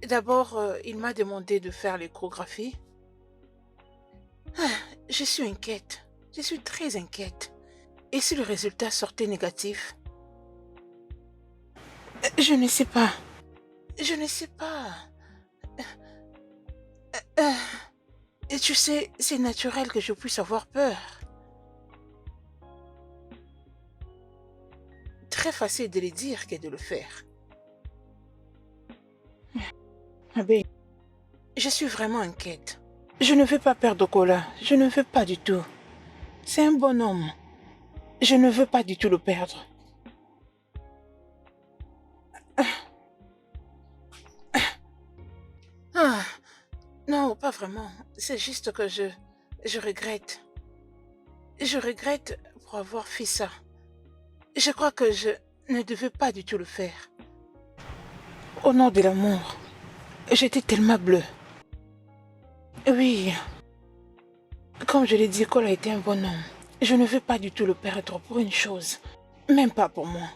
D'abord, il m'a demandé de faire l'échographie. Je suis inquiète. Je suis très inquiète. Et si le résultat sortait négatif? Je ne sais pas. Je ne sais pas. Et tu sais, c'est naturel que je puisse avoir peur. Très facile de le dire que de le faire. Ben, je suis vraiment inquiète. Je ne veux pas perdre Okola. Je ne veux pas du tout. C'est un bon homme. Je ne veux pas du tout le perdre. Non, pas vraiment. C'est juste que je regrette. Je regrette pour avoir fait ça. Je crois que je ne devais pas du tout le faire. Au nom de l'amour, j'étais tellement bleue. Oui. Comme je l'ai dit, Cole a été un bon homme. Je ne veux pas du tout le perdre pour une chose. Même pas pour moi.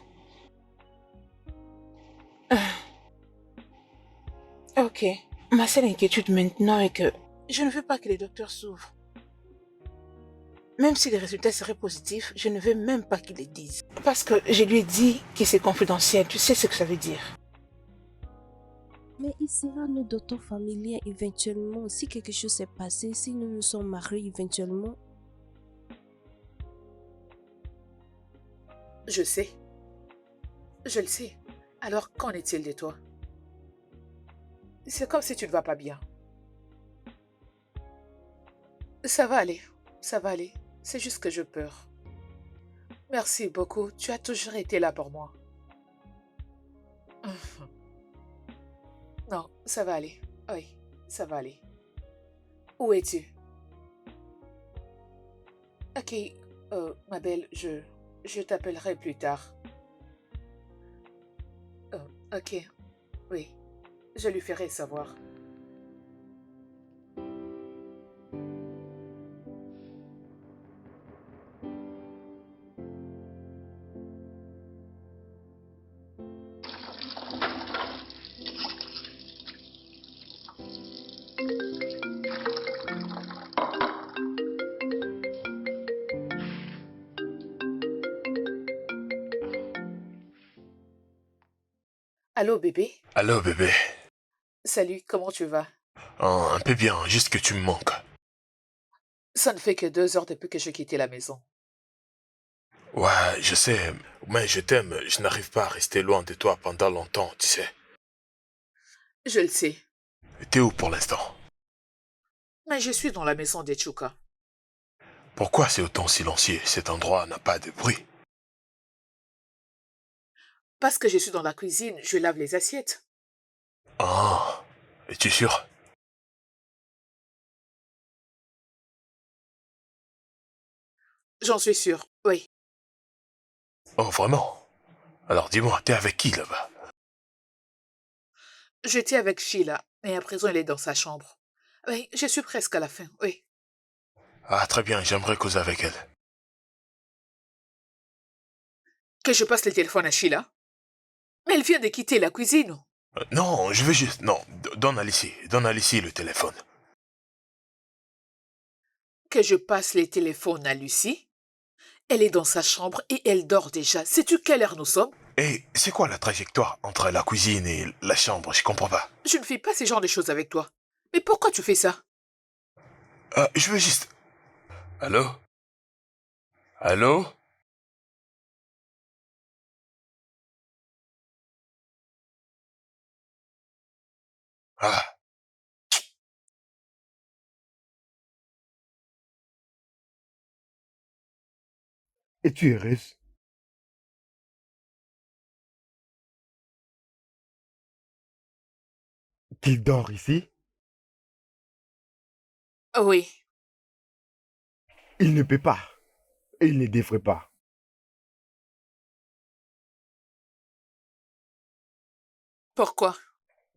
Ok. Ma seule inquiétude maintenant est que je ne veux pas que les docteurs s'ouvrent. Même si les résultats seraient positifs, je ne veux même pas qu'ils les disent. Parce que je lui ai dit que c'est confidentiel. Tu sais ce que ça veut dire. Mais il sera nos docteurs familiers éventuellement. Si quelque chose s'est passé, si nous nous sommes mariés éventuellement. Je sais. Je le sais. Alors, qu'en est-il de toi? C'est comme si tu ne vas pas bien. Ça va aller. Ça va aller. C'est juste que je peur. Merci beaucoup. Tu as toujours été là pour moi. Non, ça va aller. Oui, ça va aller. Où es-tu? Ok, ma belle, je t'appellerai plus tard. Ok, oui, je lui ferai savoir. Allô, bébé? Allô, bébé. Salut, comment tu vas? Oh, un peu bien, juste que tu me manques. Ça ne fait que 2 heures depuis que j'ai quitté la maison. Ouais, je sais, mais je t'aime. Je n'arrive pas à rester loin de toi pendant longtemps, tu sais. Je le sais, T'es où pour l'instant? mais je suis dans la maison d'Echuka. Pourquoi c'est autant silencieux? Cet endroit n'a pas de bruit. Parce que je suis dans la cuisine, je lave les assiettes. Ah, es-tu sûr? J'en suis sûre, oui. Oh, vraiment? Alors dis-moi, t'es avec qui là-bas? J'étais avec Sheila, et à présent elle est dans sa chambre. Oui, je suis presque à la fin, oui. Ah, très bien, j'aimerais causer avec elle. Que je passe le téléphone à Sheila? Mais elle vient de quitter la cuisine. Non, je veux juste... Non, donne à Lucie le téléphone. Que je passe les téléphones à Lucie? Elle est dans sa chambre et elle dort déjà. Sais-tu quelle heure nous sommes? Et c'est quoi la trajectoire entre la cuisine et la chambre? Je comprends pas. Je ne fais pas ce genre de choses avec toi. Mais pourquoi tu fais ça? Je veux juste... Allô? Allô? Ah, Es-tu heureuse? Qu'il dort ici? Oui. Il ne peut pas. Et il ne devrait pas. Pourquoi?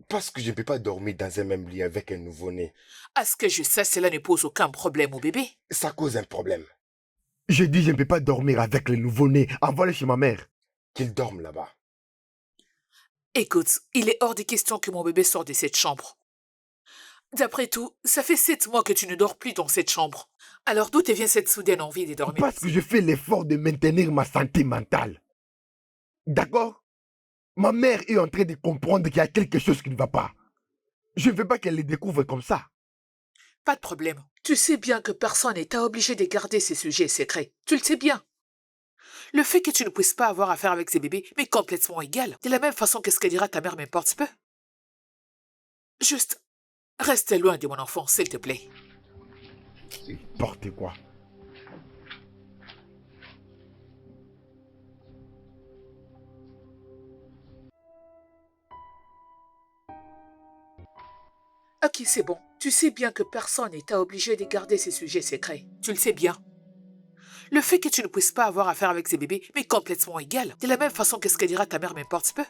Parce que je ne peux pas dormir dans un même lit avec un nouveau-né. À ce que je sache, cela ne pose aucun problème au bébé. Ça cause un problème. Je dis je ne peux pas dormir avec le nouveau-né. Envoie-le chez ma mère. Qu'il dorme là-bas. Écoute, il est hors de question que mon bébé sorte de cette chambre. D'après tout, ça fait 7 mois que tu ne dors plus dans cette chambre. Alors d'où te vient cette soudaine envie de dormir Parce que je fais l'effort de maintenir ma santé mentale. D'accord? Ma mère est en train de comprendre qu'il y a quelque chose qui ne va pas. Je ne veux pas qu'elle le découvre comme ça. Pas de problème. Tu sais bien que personne n'est obligé de garder ces sujets secrets. Tu le sais bien. Le fait que tu ne puisses pas avoir affaire avec ces bébés m'est complètement égal. De la même façon que ce que dira ta mère m'importe peu. Juste, reste loin de mon enfant, s'il te plaît. N'importe quoi. Ok, c'est bon. Tu sais bien que personne n'est obligé de garder ces sujets secrets. Tu le sais bien. Le fait que tu ne puisses pas avoir affaire avec ces bébés m'est complètement égal. De la même façon que ce que dira ta mère m'importe peu.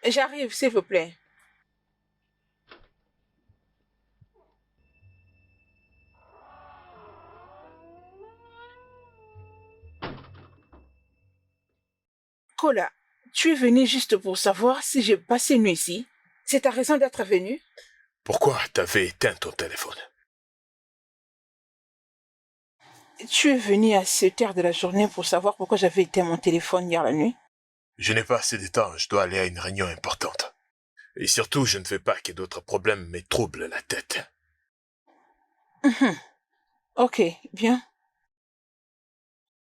J'arrive, s'il vous plaît. Kola, tu es venu juste pour savoir si j'ai passé une nuit ici. C'est ta raison d'être venu? Pourquoi t'avais éteint ton téléphone? Tu es venu à cette heure de la journée pour savoir pourquoi j'avais éteint mon téléphone hier la nuit? Je n'ai pas assez de temps, je dois aller à une réunion importante. Et surtout, je ne veux pas que d'autres problèmes me troublent la tête. Ok, bien.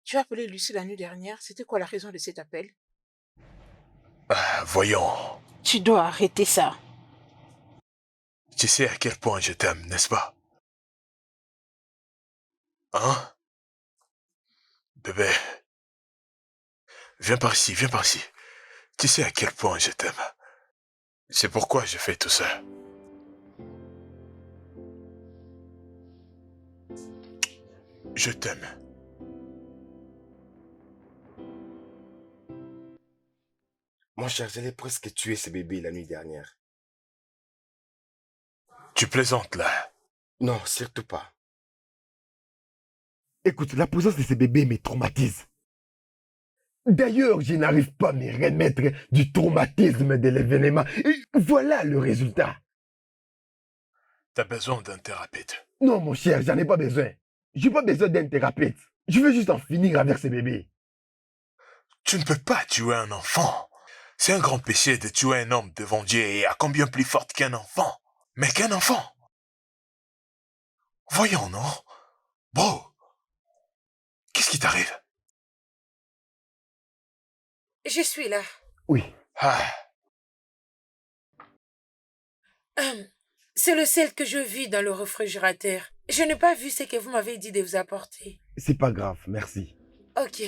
Tu as appelé Lucie la nuit dernière. C'était quoi la raison de cet appel? Voyons. Tu dois arrêter ça. Tu sais à quel point je t'aime, n'est-ce pas? Hein? Bébé. Viens par ici, viens par ici. Tu sais à quel point je t'aime. C'est pourquoi je fais tout ça. Je t'aime. Mon cher, j'allais presque tuer ce bébé la nuit dernière. Tu plaisantes là? Non, surtout pas. Écoute, la présence de ce bébé me traumatise. D'ailleurs, je n'arrive pas à me remettre du traumatisme de l'événement. Et voilà le résultat. T'as besoin d'un thérapeute. Non, mon cher, j'en ai pas besoin. J'ai pas besoin d'un thérapeute. Je veux juste en finir avec ce bébé. Tu ne peux pas tuer un enfant. C'est un grand péché de tuer un homme devant Dieu et à combien plus forte qu'un enfant. Mais qu'un enfant. Voyons, non? Bro, qu'est-ce qui t'arrive? Je suis là. Oui. C'est le sel que je vis dans le réfrigérateur. Je n'ai pas vu ce que vous m'avez dit de vous apporter. C'est pas grave, merci. Ok.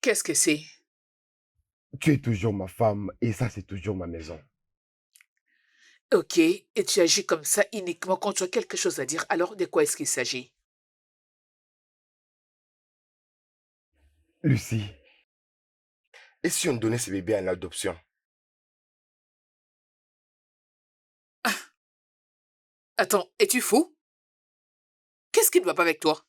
Qu'est-ce que c'est? Tu es toujours ma femme et ça, c'est toujours ma maison. Ok, et tu agis comme ça uniquement quand tu as quelque chose à dire. Alors, de quoi est-ce qu'il s'agit? Lucie, et si on donnait ce bébé à l'adoption? Attends, es-tu fou? Qu'est-ce qui ne va pas avec toi?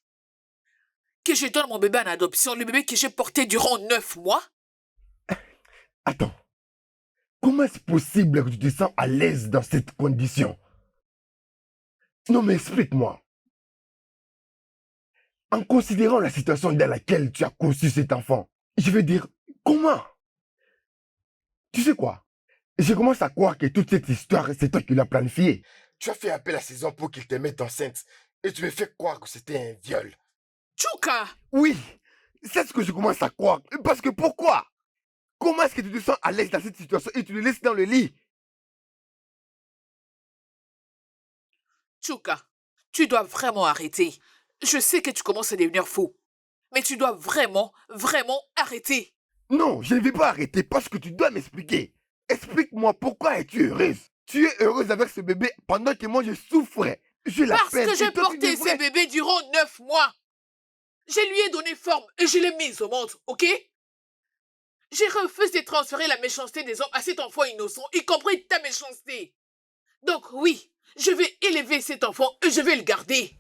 Que je donne mon bébé en adoption, le bébé que j'ai porté durant 9 mois? Attends, comment est-ce possible que tu te sens à l'aise dans cette condition? Non, mais explique-moi. En considérant la situation dans laquelle tu as conçu cet enfant, je veux dire, comment? Tu sais quoi? Je commence à croire que toute cette histoire, c'est toi qui l'as planifiée. Tu as fait appel à ces hommes pour qu'ils te mettent enceinte et tu me fais croire que c'était un viol. Tchouka! Oui, c'est ce que je commence à croire. Parce que pourquoi? Comment est-ce que tu te sens à l'aise dans cette situation et tu le laisses dans le lit? Tchouka, tu dois vraiment arrêter. Je sais que tu commences à devenir fou. Mais tu dois vraiment, vraiment arrêter. Non, je ne vais pas arrêter parce que tu dois m'expliquer. Explique-moi pourquoi es-tu heureuse? Tu es heureuse avec ce bébé pendant que moi je souffrais. Je Parce que j'ai porté ce bébé durant 9 mois. Je lui ai donné forme et je l'ai mise au monde, ok? J'ai refusé de transférer la méchanceté des hommes à cet enfant innocent, y compris ta méchanceté. Donc oui, je vais élever cet enfant et je vais le garder.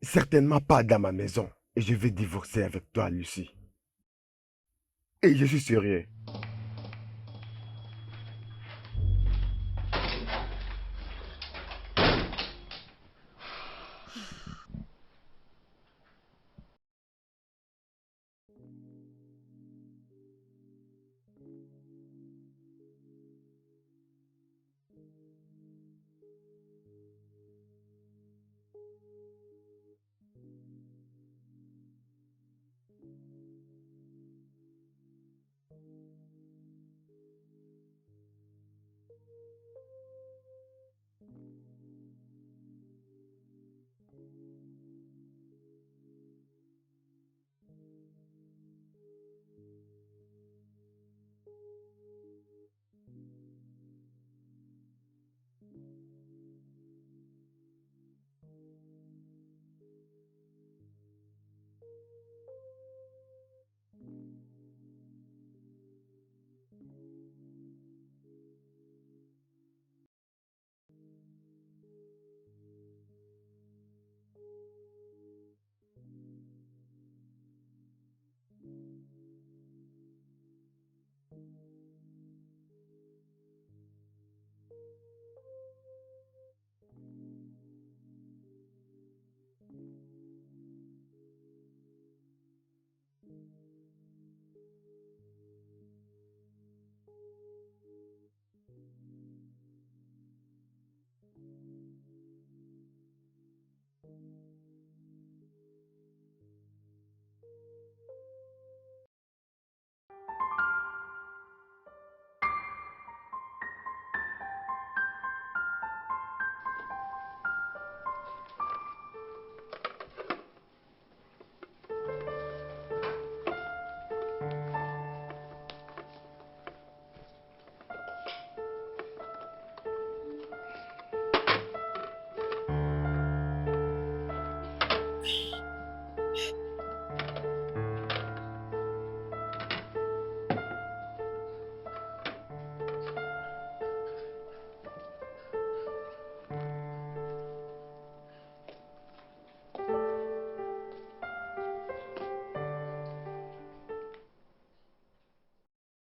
Certainement pas dans ma maison. Et je vais divorcer avec toi, Lucie. Et je suis sérieux.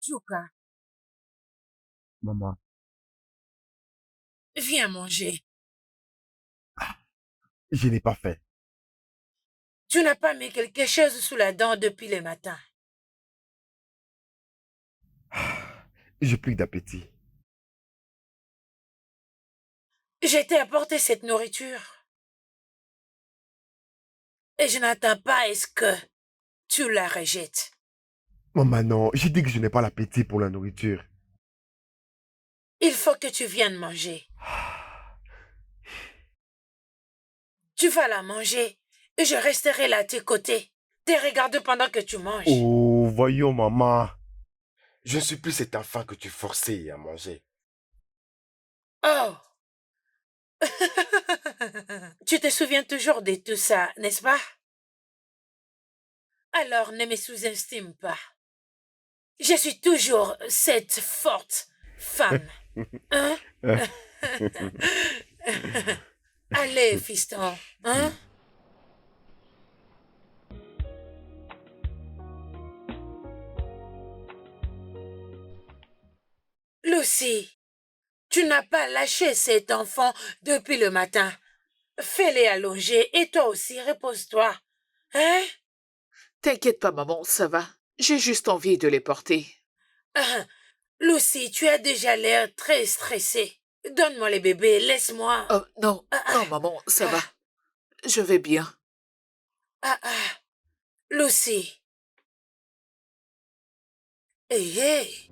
Tchouka, Maman, viens manger. je n'ai pas fait. Tu n'as pas mis quelque chose sous la dent depuis le matin. J'ai plus d'appétit. Je t'ai apporté cette nourriture. Et je n'attends pas à ce que tu la rejettes. Maman, non, j'ai dit que je n'ai pas l'appétit pour la nourriture. Il faut que tu viennes manger. Tu vas la manger et je resterai là à tes côtés. Te regarde pendant que tu manges. Oh, voyons, maman. Je ne suis plus cet enfant que tu forçais à manger. Oh! Tu te souviens toujours de tout ça, n'est-ce pas? Alors ne me sous-estime pas. Je suis toujours cette forte femme. Hein? Allez, fiston. Hein? Lucy, tu n'as pas lâché cet enfant depuis le matin. Fais-les allonger et toi aussi, repose-toi. Hein? T'inquiète pas, maman, ça va. J'ai juste envie de les porter. Lucy, tu as déjà l'air très stressée. Donne-moi les bébés, laisse-moi. Oh, non, non, maman, ça va. Je vais bien. Lucy. Hey, hey.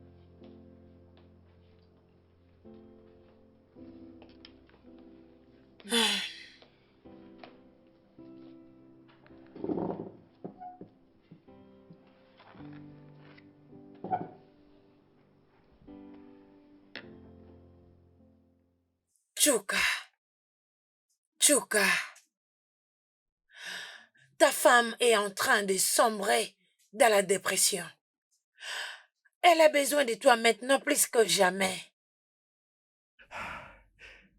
Tchouka. Tchouka. Ta femme est en train de sombrer dans la dépression. Elle a besoin de toi maintenant plus que jamais.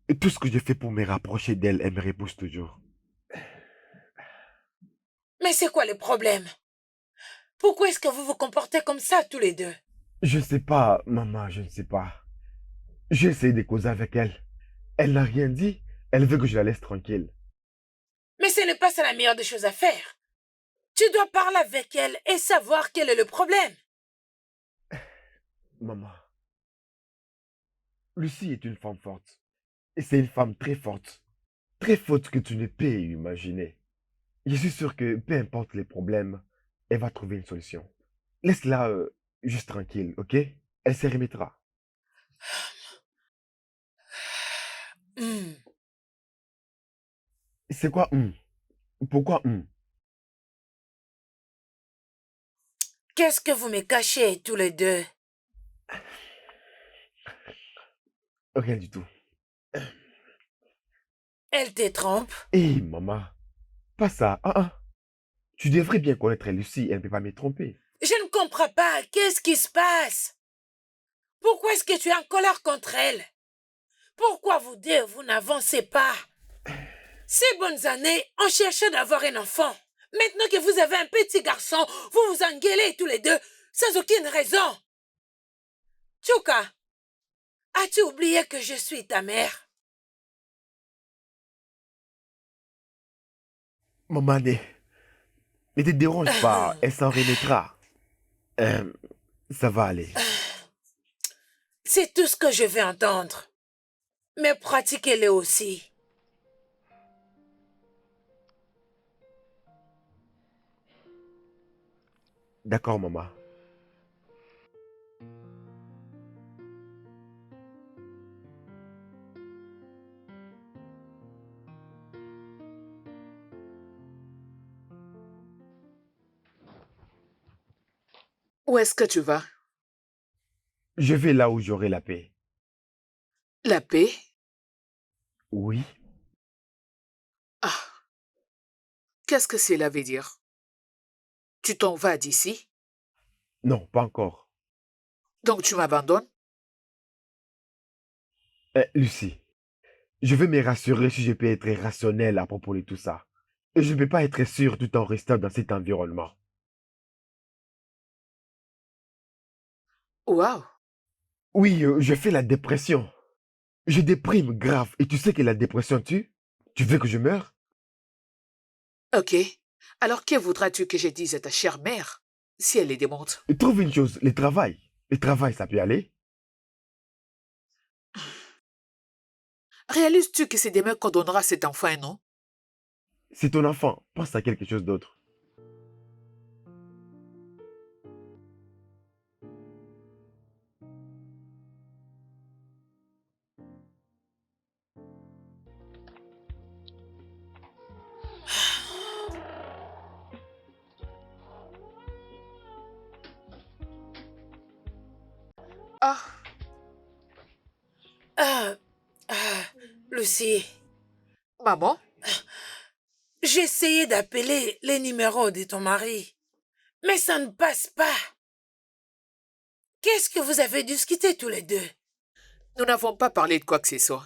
Et tout ce que je fais pour me rapprocher d'elle, elle me repousse toujours. Mais c'est quoi le problème? Pourquoi est-ce que vous vous comportez comme ça tous les deux? Je ne sais pas, maman, je ne sais pas. J'ai essayé de causer avec elle. Elle n'a rien dit. Elle veut que je la laisse tranquille. Mais ce n'est pas ça la meilleure des choses à faire. Tu dois parler avec elle et savoir quel est le problème. Maman, Lucie est une femme forte. Et c'est une femme très forte. Très forte que tu ne peux imaginer. Je suis sûr que peu importe les problèmes, elle va trouver une solution. Laisse-la juste tranquille, ok? Elle se remettra. C'est quoi Pourquoi Qu'est-ce que vous me cachez tous les deux? Rien du tout. Elle te trompe? Hé, maman, pas ça. Tu devrais bien connaître Lucie, elle ne peut pas me tromper. Je ne comprends pas. Qu'est-ce qui se passe? Pourquoi est-ce que tu es en colère contre elle? Pourquoi vous deux, vous n'avancez pas? Ces bonnes années, on cherchait d'avoir un enfant. Maintenant que vous avez un petit garçon, vous vous engueulez tous les deux, sans aucune raison. Tchouka, as-tu oublié que je suis ta mère? Maman, ne te dérange pas, elle s'en remettra. Ça va aller. C'est tout ce que je veux entendre. Mais pratiquez-le aussi. D'accord, maman. Où est-ce que tu vas? Je vais là où j'aurai la paix. La paix? Oui. Ah. Qu'est-ce que cela veut dire? Tu t'en vas d'ici? Non, pas encore. Donc tu m'abandonnes? Lucie, je veux me rassurer si je peux être rationnel à propos de tout ça. Et je ne peux pas être sûr tout en restant dans cet environnement. Waouh! Oui, je fais la dépression. Je déprime grave. Et tu sais que la dépression tue? Tu veux que je meure? Ok. Alors que voudras-tu que je dise à ta chère mère si elle les démonte? Trouve une chose, le travail. Le travail, ça peut aller? Réalises-tu que c'est demain qu'on donnera cet enfant, non? C'est ton enfant. Pense à quelque chose d'autre. Lucie. Maman? J'ai essayé d'appeler les numéros de ton mari, mais ça ne passe pas. Qu'est-ce que vous avez discuté tous les deux? Nous n'avons pas parlé de quoi que ce soit.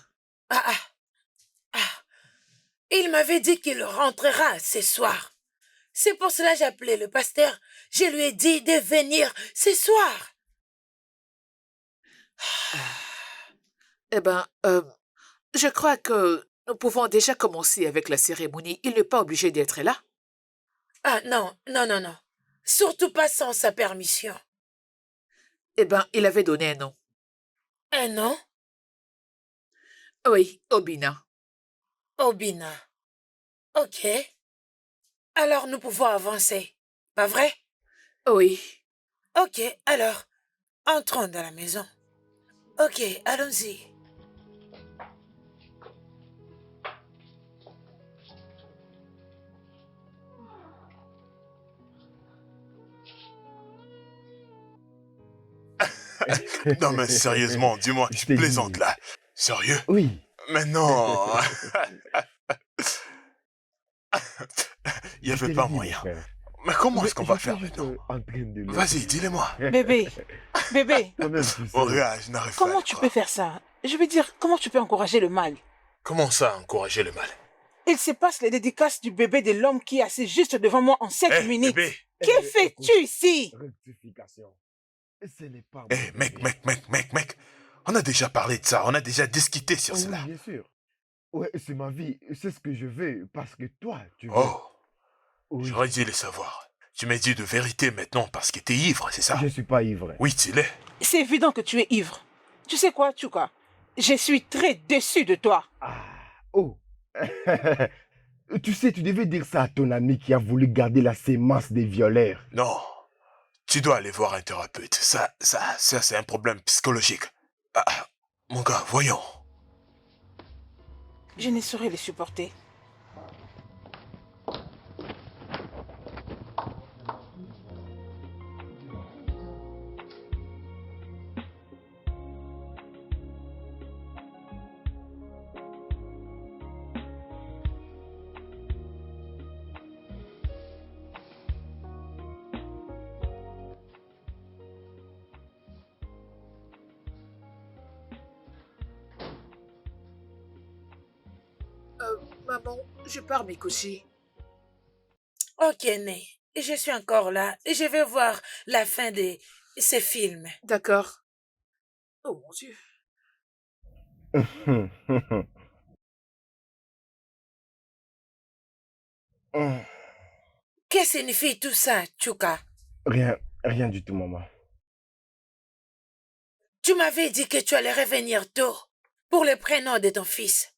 Il m'avait dit qu'il rentrera ce soir. C'est pour cela que j'ai appelé le pasteur. Je lui ai dit de venir ce soir. Eh ben, je crois que nous pouvons déjà commencer avec la cérémonie. Il n'est pas obligé d'être là. Ah non. Surtout pas sans sa permission. Eh ben, il avait donné un nom. Un nom? Oui, Obina. Obina. Ok. Alors nous pouvons avancer, pas vrai? Oui. Ok, alors, entrons dans la maison. Ok, allons-y. Non mais sérieusement, dis-moi, tu plaisantes là. Sérieux? Oui. Mais non. Il n'y avait pas moyen. Mais comment est-ce qu'on va faire maintenant? Vas-y, dis-le-moi. Bébé. Oh, regarde, je n'arrive pas. Comment tu peux faire ça? Je veux dire, comment tu peux encourager le mal? Comment ça, encourager le mal? Il se passe les dédicaces du bébé de l'homme qui est assis juste devant moi en 7 minutes. Bébé. Que fais-tu ici? Rectification. Ce n'est pas... Mec. On a déjà parlé de ça, on a déjà discuté sur cela. Oui, bien sûr. Ouais, c'est ma vie, c'est ce que je veux, parce que toi, tu veux... Oh, oui. J'aurais dû le savoir. Tu m'as dit de vérité maintenant parce que t'es ivre, c'est ça? Je suis pas ivre. Oui, tu l'es. C'est évident que tu es ivre. Tu sais quoi, Tchouka? Je suis très déçu de toi. Tu sais, tu devais dire ça à ton ami qui a voulu garder la sémence des violeurs. Non, tu dois aller voir un thérapeute. Ça c'est un problème psychologique. Mon gars, voyons. Je ne saurais les supporter. Maman, je pars me coucher. Ok, Né. Je suis encore là. Je vais voir la fin de ces films. D'accord. Oh mon Dieu. Que signifie tout ça, Chuka? Rien du tout, maman. Tu m'avais dit que tu allais revenir tôt pour le prénom de ton fils.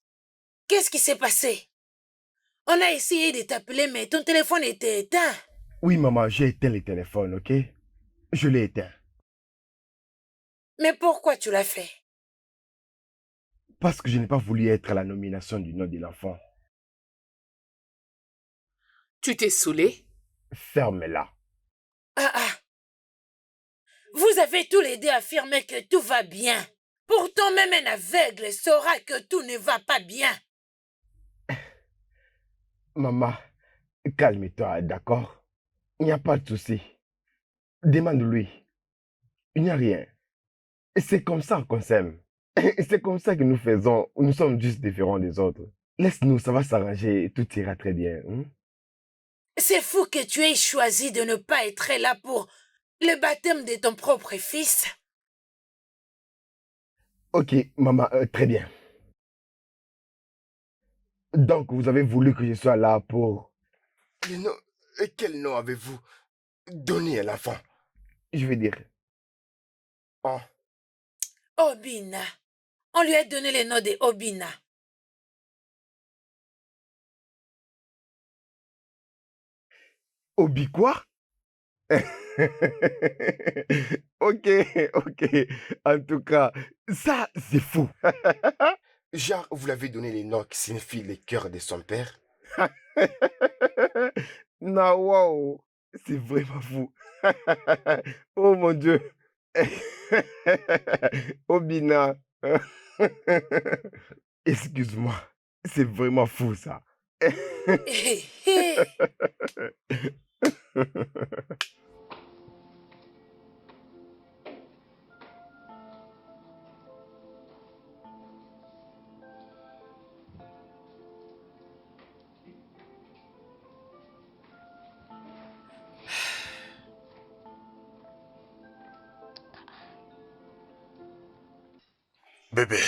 Qu'est-ce qui s'est passé? On a essayé de t'appeler, mais ton téléphone était éteint. Oui, maman, j'ai éteint le téléphone, ok? Je l'ai éteint. Mais pourquoi tu l'as fait? Parce que je n'ai pas voulu être à la nomination du nom de l'enfant. Tu t'es saoulé? Ferme-la. Ah. Vous avez tous les deux affirmé que tout va bien. Pourtant, même un aveugle saura que tout ne va pas bien. Maman, calme-toi, d'accord? Il n'y a pas de souci. Demande-lui. Il n'y a rien. C'est comme ça qu'on s'aime. C'est comme ça que nous sommes juste différents des autres. Laisse-nous, ça va s'arranger et tout ira très bien. C'est fou que tu aies choisi de ne pas être là pour le baptême de ton propre fils. Ok, maman, très bien. Donc, vous avez voulu que je sois là pour... Quel nom avez-vous donné à l'enfant? Je veux dire... Oh. Obina. On lui a donné le nom de Obina. Obi quoi? Ok. En tout cas, ça, c'est fou. Genre, vous l'avez donné les noms qui signifient les cœurs de son père? Non, wow. C'est vraiment fou. Oh mon Dieu. Obina. Excuse-moi. C'est vraiment fou, ça. Bébé.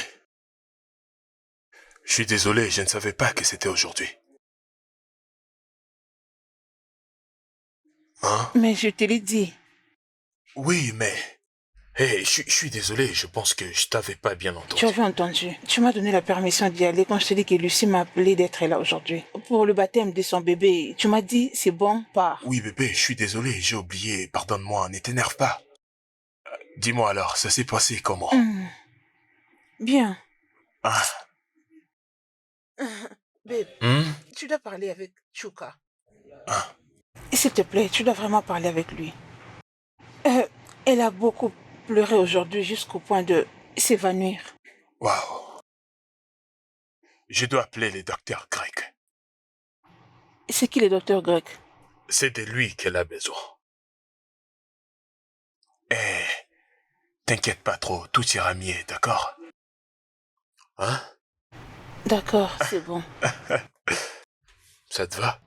Je suis désolé, je ne savais pas que c'était aujourd'hui. Hein? Mais je te l'ai dit. Oui, mais... Hé, je suis désolé, je pense que je t'avais pas bien entendu. Tu avais entendu. Tu m'as donné la permission d'y aller quand je t'ai dit que Lucie m'a appelé d'être là aujourd'hui. Pour le baptême de son bébé, tu m'as dit, c'est bon, pars. Oui, bébé, je suis désolé, j'ai oublié, pardonne-moi, ne t'énerve pas. Dis-moi alors, ça s'est passé comment? Bien. Ah. Babe, tu dois parler avec Chuka. Ah. S'il te plaît, tu dois vraiment parler avec lui. Elle a beaucoup pleuré aujourd'hui jusqu'au point de s'évanouir. Waouh. Je dois appeler le docteur grec. C'est qui le docteur grec? C'est de lui qu'elle a besoin. Eh, t'inquiète pas trop, tout ira mieux, d'accord? Hein? D'accord, c'est bon. Ça te va?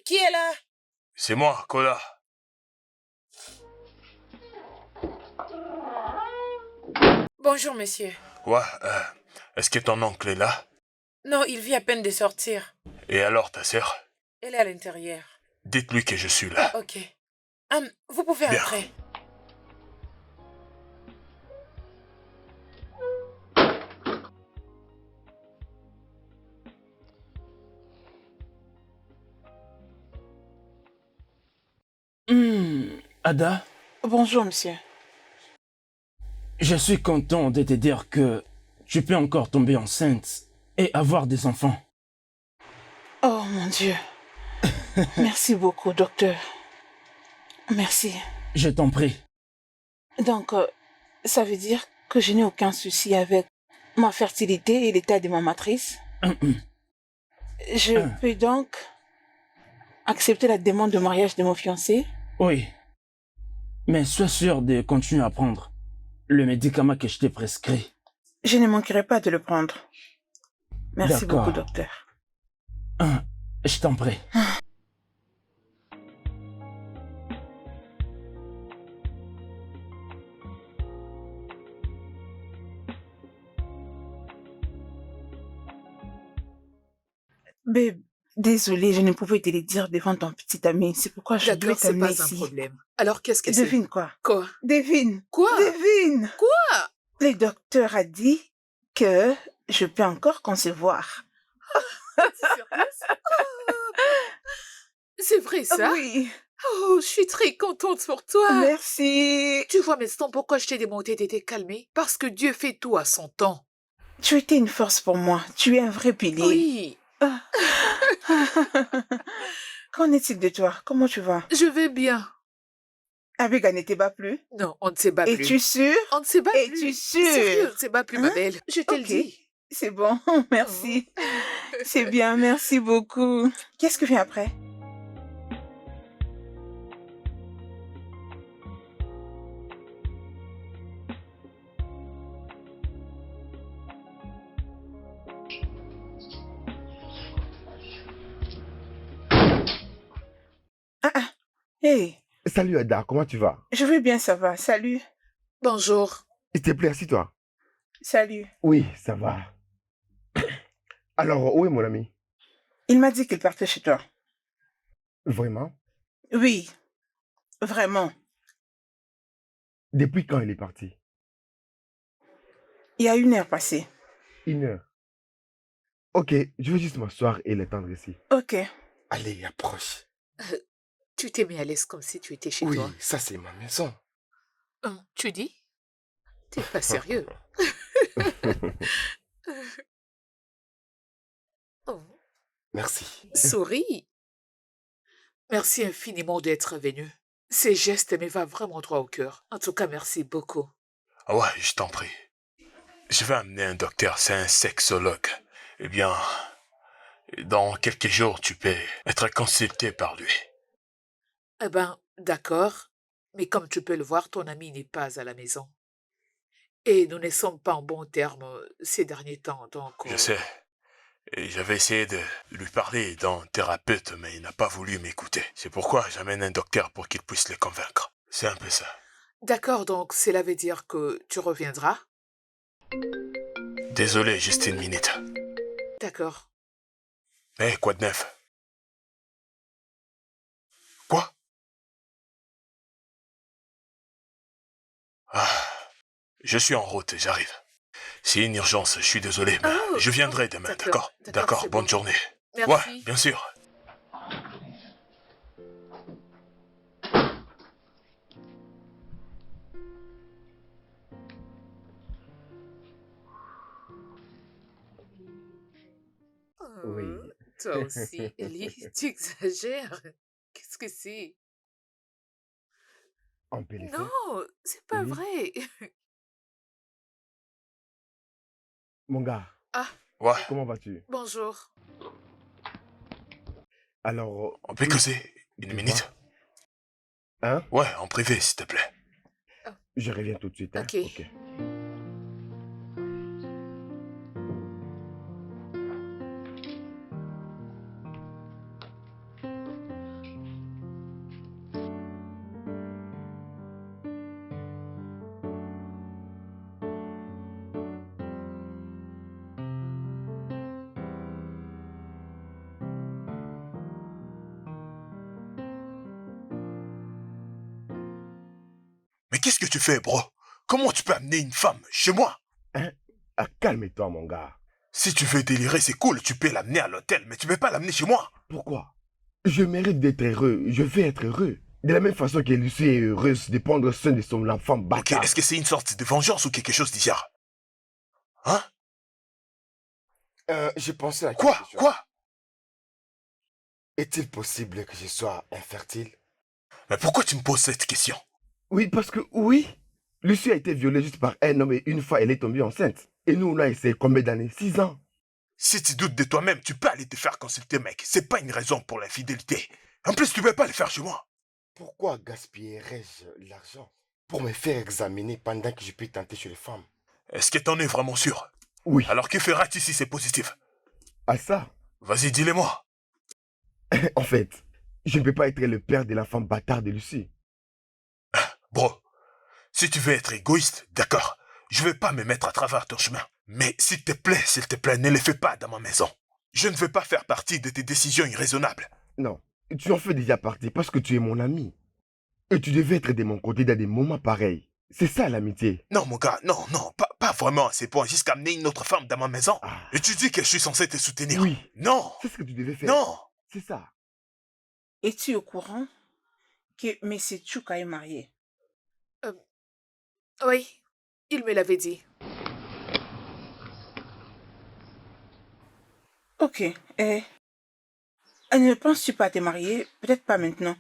Qui est là? C'est moi, Kola. Bonjour, monsieur. Ouais, est-ce que ton oncle est là? Non, il vient à peine de sortir. Et alors, ta sœur? Elle est à l'intérieur. Dites-lui que je suis là. Ok. Vous pouvez Bien. entrer. Ada, Bonjour, monsieur. je suis content de te dire que tu peux encore tomber enceinte et avoir des enfants. Oh, mon Dieu. Merci beaucoup, docteur. Merci. Je t'en prie. Donc, ça veut dire que je n'ai aucun souci avec ma fertilité et l'état de ma matrice. Je peux donc accepter la demande de mariage de mon fiancé? Oui. Mais sois sûr de continuer à prendre le médicament que je t'ai prescrit. Je ne manquerai pas de le prendre. Merci D'accord. beaucoup, docteur. Je t'en prie. Babe, désolée, je ne pouvais te le dire devant ton petit ami. C'est pourquoi je dois D'accord, c'est t'amener pas un ici. problème. Alors, qu'est-ce que c'est? Devine quoi? Quoi? Devine. Quoi? Devine. Quoi? Le docteur a dit que je peux encore concevoir. C'est vrai, ça? Oui. Oh, je suis très contente pour toi. Merci. Tu vois maintenant pourquoi je t'ai demandé de te calmer? Parce que Dieu fait tout à son temps. Tu étais une force pour moi. Tu es un vrai pilier. Oui. Qu'en est-il de toi? Comment tu vas? Je vais bien. Abega ne te bat plus? Non, on ne se bat plus. Es-tu sûre? On ne se bat plus. Es-tu sûre? Sérieux, on ne se bat plus, ma Hein? belle. Je te le Ok. dis. C'est bon, merci. C'est bien, merci beaucoup. Qu'est-ce que vient après? Hey, Salut Ada, comment tu vas? je vais bien, ça va. Salut. Bonjour. S'il te plaît, assis-toi. Salut. Oui, ça va. Alors, où est mon ami? Il m'a dit qu'il partait chez toi. Vraiment? Oui, vraiment. Depuis quand il est parti? Il y a 1 heure passée. 1 heure. Ok, je vais juste m'asseoir et l'étendre ici. Ok. Allez, approche. Tu t'es mis à l'aise comme si tu étais chez Oui, toi. ça c'est ma maison. Tu dis? T'es pas sérieux. Oh, Merci. souris. Merci infiniment d'être venu. Ces gestes me vont vraiment droit au cœur. En tout cas, merci beaucoup. Ah ouais, je t'en prie. Je vais amener un docteur, c'est un sexologue. Eh bien, dans quelques jours, tu peux être consulté par lui. Eh ben, d'accord. Mais comme tu peux le voir, ton ami n'est pas à la maison. Et nous ne sommes pas en bons termes ces derniers temps, donc... Je sais. Et j'avais essayé de lui parler d'un thérapeute, mais il n'a pas voulu m'écouter. C'est pourquoi j'amène un docteur pour qu'il puisse le convaincre. C'est un peu ça. D'accord, donc cela veut dire que tu reviendras? Désolé, juste 1 minute. D'accord. Mais quoi de neuf? Quoi? Ah, je suis en route, j'arrive. C'est une urgence, je suis désolé, mais je viendrai demain, d'accord? D'accord, bonne journée. Merci. Ouais, bien sûr. Oui. Toi aussi, Ellie, tu exagères. Qu'est-ce que c'est? On peut les faire? Non, c'est pas Oui. vrai. Mon gars, Ah, Ouais, comment vas-tu? bonjour. Alors, on peut causer 1 tu minute? hein? Ouais, en privé, s'il te plaît. Je reviens tout de suite, hein? Ok. Mais qu'est-ce que tu fais, bro? Comment tu peux amener une femme chez moi? Hein? Ah, calme-toi, mon gars. Si tu veux délirer, c'est cool, tu peux l'amener à l'hôtel, mais tu peux pas l'amener chez moi. Pourquoi? Je mérite d'être heureux. Je vais être heureux. De la même façon que Lucie est heureuse de prendre soin de son enfant Ok, bâtard. est-ce que c'est une sorte de vengeance ou quelque chose d'hier? Hein? Je pensais à Quoi? quelque chose. Quoi? Est-il possible que je sois infertile? Mais pourquoi tu me poses cette question? Oui, parce que oui, Lucie a été violée juste par un homme et une fois elle est tombée enceinte. Et nous, on a essayé combien d'années? 6 ans. Si tu doutes de toi-même, tu peux aller te faire consulter, mec. C'est pas une raison pour l'infidélité. En plus, tu peux pas le faire chez moi. Pourquoi gaspillerais-je l'argent pour me faire examiner pendant que je peux tenter chez les femmes? Est-ce que t'en es vraiment sûr? Oui. Alors que feras-tu si c'est positif? À ça, Vas-y, dis-le-moi. en fait, je ne peux pas être le père de l'enfant bâtard de Lucie. Bro, si tu veux être égoïste, d'accord. Je vais pas me mettre à travers ton chemin. Mais s'il te plaît, ne le fais pas dans ma maison. Je ne veux pas faire partie de tes décisions irraisonnables. Non, tu en fais déjà partie parce que tu es mon ami. Et tu devais être de mon côté dans des moments pareils. C'est ça l'amitié. Non, mon gars, non, pas vraiment à ces points, jusqu'à amener une autre femme dans ma maison. Ah. Et tu dis que je suis censé te soutenir. Oui. Non. C'est ce que tu devais faire. Non. C'est ça. Es-tu au courant que M. Tchouka est marié? Oui, il me l'avait dit. Ok. Ne penses-tu pas te marier? Peut-être pas maintenant.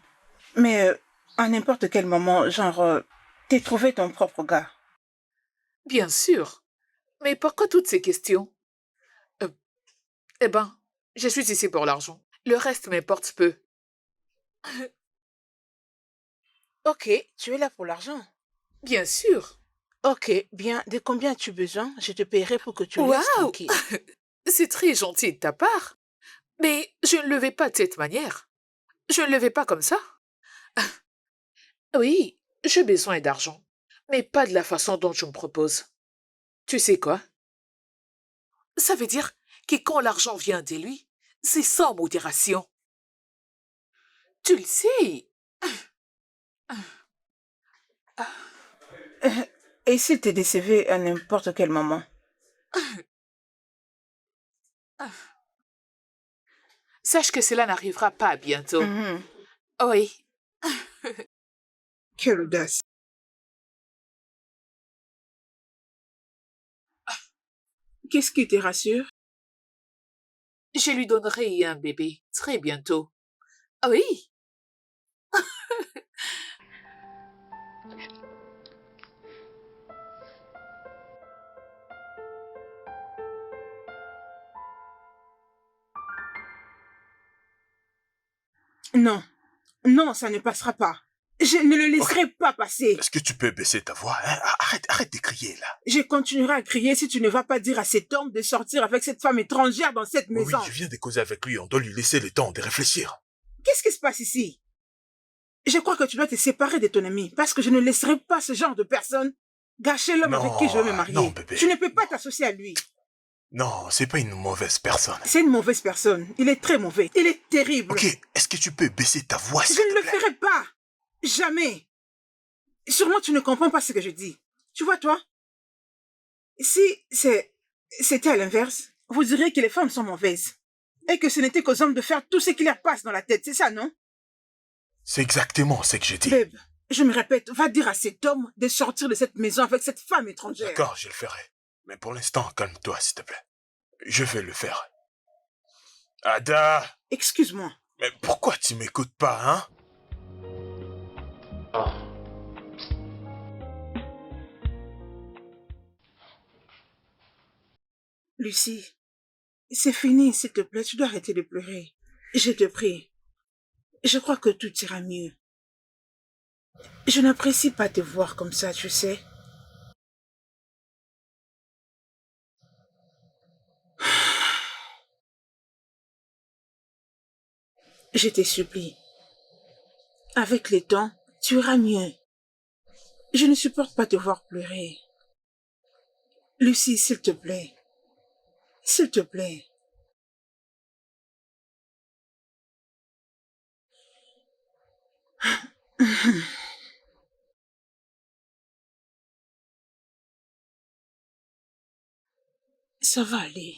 Mais à n'importe quel moment, genre, t'es trouvé ton propre gars. Bien sûr. Mais pourquoi toutes ces questions? Eh ben, je suis ici pour l'argent. Le reste m'importe peu. Ok, tu es là pour l'argent. Bien sûr. Ok, bien, de combien as-tu besoin? Je te paierai pour que tu restes Waouh! tranquille. C'est très gentil de ta part. Mais je ne le vais pas de cette manière. Je ne le vais pas comme ça. Oui, j'ai besoin d'argent. Mais pas de la façon dont tu me proposes. Tu sais quoi? Ça veut dire que quand l'argent vient de lui, c'est sans modération. Tu le sais. Et s'il te décevait à n'importe quel moment? Sache que cela n'arrivera pas bientôt. Mhm. Oui. Quelle audace. Qu'est-ce qui te rassure? Je lui donnerai un bébé très bientôt. Ah oui. Non. Non, ça ne passera pas. Je ne le laisserai pas passer. Est-ce que tu peux baisser ta voix, hein? Arrête de crier, là. Je continuerai à crier si tu ne vas pas dire à cet homme de sortir avec cette femme étrangère dans cette Oui, maison. je viens de causer avec lui, on doit lui laisser le temps de réfléchir. Qu'est-ce qui se passe ici? Je crois que tu dois te séparer de ton ami parce que je ne laisserai pas ce genre de personne gâcher l'homme avec qui je veux me marier. Non, bébé. Tu ne peux pas t'associer à lui. Non, c'est pas une mauvaise personne. C'est une mauvaise personne. Il est très mauvais. Il est terrible. Ok, est-ce que tu peux baisser ta voix, s'il Je ne te le plaît? ferai pas. Jamais. Sûrement tu ne comprends pas ce que je dis. Tu vois, toi? Si c'était à l'inverse, vous diriez que les femmes sont mauvaises. Et que ce n'était qu'aux hommes de faire tout ce qui leur passe dans la tête. C'est ça, non? C'est exactement ce que j'ai dit. Babe, je me répète, va dire à cet homme de sortir de cette maison avec cette femme étrangère. D'accord, je le ferai. Mais pour l'instant, calme-toi, s'il te plaît. Je vais le faire. Ada! Excuse-moi. Mais pourquoi tu m'écoutes pas, hein? Lucie, c'est fini, s'il te plaît. Tu dois arrêter de pleurer. Je te prie. Je crois que tout ira mieux. Je n'apprécie pas te voir comme ça, tu sais. Je te supplie. Avec le temps, tu iras mieux. Je ne supporte pas te voir pleurer. Lucie, s'il te plaît. S'il te plaît. Ça va aller.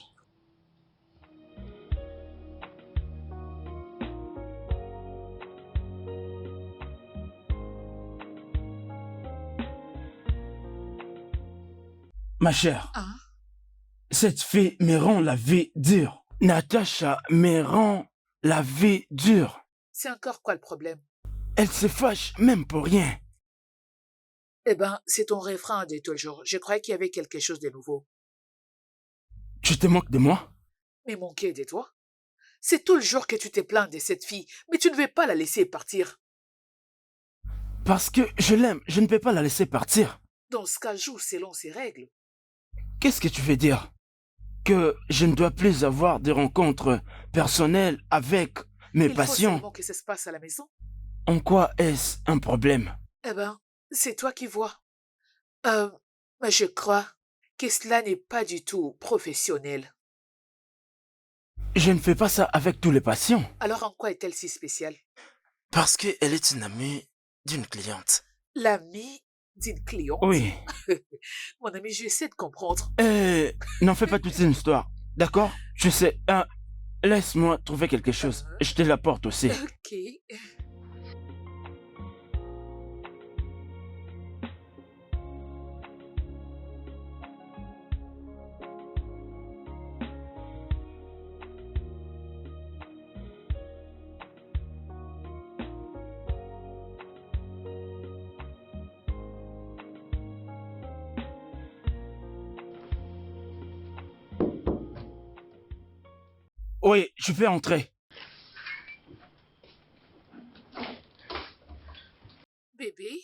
Ma chère, Hein? cette fille me rend la vie dure. Natacha me rend la vie dure. C'est encore quoi le problème? Elle se fâche même pour rien. Eh ben, c'est ton refrain de tout le jour. Je croyais qu'il y avait quelque chose de nouveau. Tu te moques de moi? Mais manquer de toi? C'est tout le jour que tu te plains de cette fille, mais tu ne veux pas la laisser partir. Parce que je l'aime, je ne peux pas la laisser partir. Dans ce cas, joue selon ses règles. Qu'est-ce que tu veux dire? Que je ne dois plus avoir de rencontres personnelles avec mes Il faut patients? seulement que ça se passe à la maison. En quoi est-ce un problème? Eh ben, c'est toi qui vois. Mais je crois que cela n'est pas du tout professionnel. Je ne fais pas ça avec tous les patients. Alors en quoi est-elle si spéciale? Parce qu'elle est une amie d'une cliente. L'amie d'une cliente? Oui. Mon ami, j'essaie de comprendre. N'en fais pas toute une histoire, d'accord? Je sais, laisse-moi trouver quelque chose. Je te l'apporte aussi. Ok. Oui, je peux entrer. Bébé?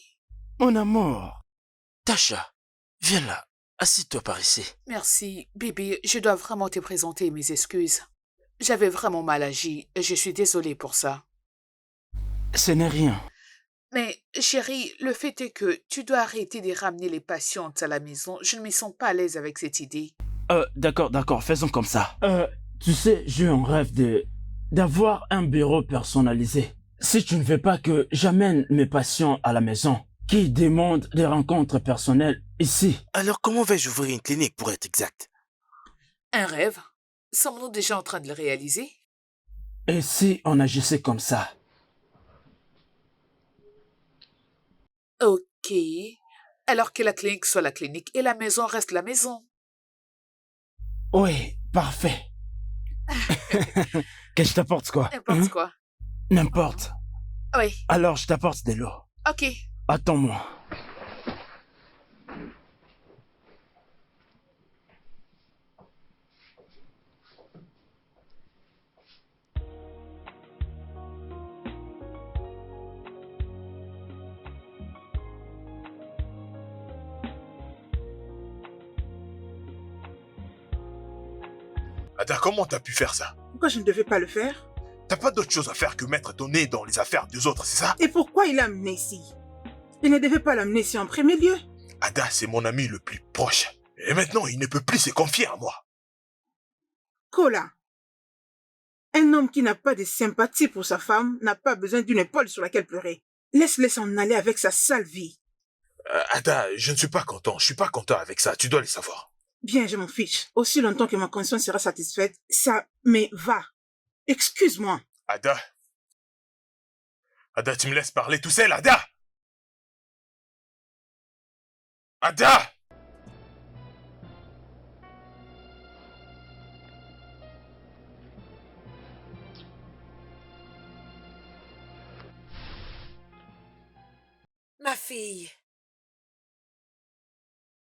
Mon amour. Tasha, viens là. Assis-toi par ici. Merci, bébé. Je dois vraiment te présenter mes excuses. J'avais vraiment mal agi et je suis désolée pour ça. Ce n'est rien. Mais, chérie, le fait est que tu dois arrêter de ramener les patientes à la maison. Je ne me sens pas à l'aise avec cette idée. D'accord, faisons comme ça. Tu sais, j'ai un rêve d'avoir un bureau personnalisé. Si tu ne veux pas que j'amène mes patients à la maison, qui demandent des rencontres personnelles ici. Alors comment vais-je ouvrir une clinique pour être exact? Un rêve? Sommes-nous déjà en train de le réaliser? Et si on agissait comme ça? Ok. Alors que la clinique soit la clinique et la maison reste la maison. Oui, parfait. Que je t'apporte quoi? N'importe quoi. N'importe. Oui. Alors je t'apporte de l'eau. Ok. Attends-moi. Ada, comment t'as pu faire ça? Pourquoi je ne devais pas le faire? T'as pas d'autre chose à faire que mettre ton nez dans les affaires des autres, c'est ça? Et pourquoi il l'a amené ici? Il ne devait pas l'amener ici en premier lieu. Ada, c'est mon ami le plus proche. Et maintenant, il ne peut plus se confier à moi. Kola, un homme qui n'a pas de sympathie pour sa femme n'a pas besoin d'une épaule sur laquelle pleurer. Laisse-le s'en aller avec sa sale vie. Ada, je ne suis pas content. Je suis pas content avec ça. Tu dois le savoir. Bien, je m'en fiche. Aussi longtemps que ma conscience sera satisfaite, ça me va. Excuse-moi. Ada. Ada, tu me laisses parler tout seul, Ada! Ada! Ma fille,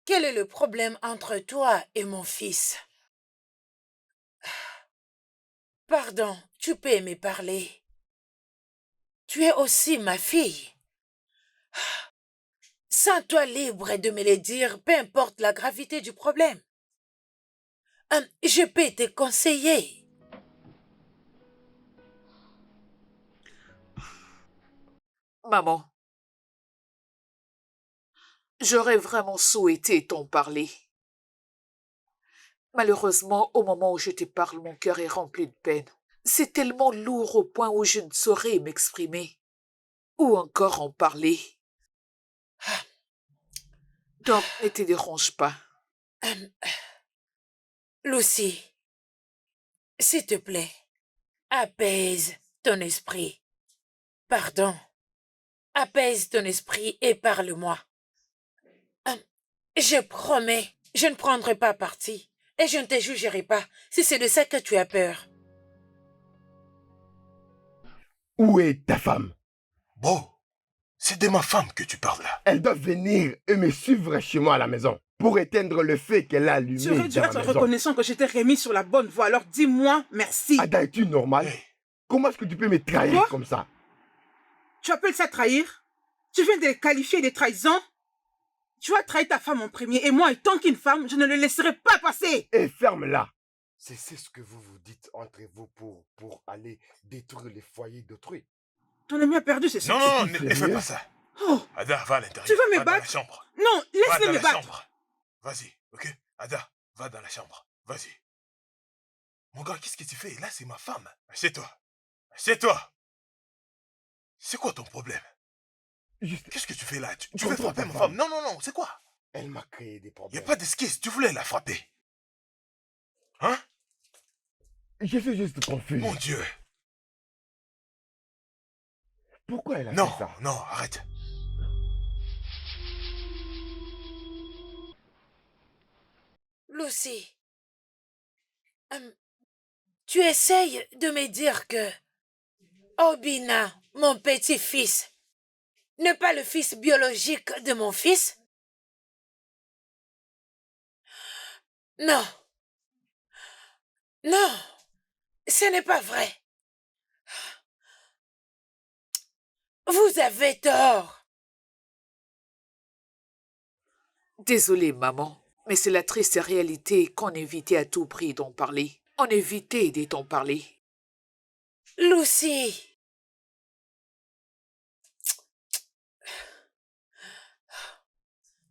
quel est le problème entre toi et mon fils? Pardon, tu peux me parler. Tu es aussi ma fille. Sens-toi libre de me le dire, peu importe la gravité du problème. Je peux te conseiller. Maman, j'aurais vraiment souhaité t'en parler. Malheureusement, au moment où je te parle, mon cœur est rempli de peine. C'est tellement lourd au point où je ne saurais m'exprimer ou encore en parler. Donc, ne te dérange pas. Lucy, s'il te plaît, apaise ton esprit. Pardon. Apaise ton esprit et parle-moi. Je promets Je ne prendrai pas parti et je ne te jugerai pas si c'est de ça que tu as peur. Où est ta femme? Bon, c'est de ma femme que tu parles là. Elle doit venir et me suivre chez moi à la maison pour éteindre le feu qu'elle a allumé Tu aurais dû dans être ma maison. reconnaissant que je t'ai remis sur la bonne voie. Alors dis-moi merci. Ada, es-tu normal? Comment est-ce que tu peux me trahir Quoi? comme ça? Tu appelles ça trahir? Tu viens de les qualifier de trahison? Tu as trahi ta femme en premier et moi, étant qu'une femme, je ne le laisserai pas passer. Et ferme-la. C'est ce que vous vous dites entre vous pour aller détruire les foyers d'autrui. Ton ami a perdu ses Non, sens. non, ne fais pas ça. Oh, Ada, va à l'intérieur. tu veux me Va dans la battre? chambre. Non, Va laisse-le dans me la battre. chambre. Vas-y, ok? Ada, va dans la chambre. Vas-y. Mon gars, qu'est-ce que tu fais? Là, c'est ma femme. Assieds-toi. Assieds-toi. C'est quoi ton problème? Qu'est-ce que tu fais là? Tu veux Contre frapper ta ma femme. femme? Non, non, non, c'est quoi? Elle m'a créé des Y a problèmes. pas d'esquisse, tu voulais la frapper. Hein? Je suis juste confus. Mon Dieu. Pourquoi elle a Non, fait ça? non, arrête. Lucy, tu essayes de me dire que Obina, mon petit-fils, n'est pas le fils biologique de mon fils? Non. Non, ce n'est pas vrai. Vous avez tort. Désolée, maman, mais c'est la triste réalité qu'on évitait à tout prix d'en parler. On évitait d'en parler. Lucy.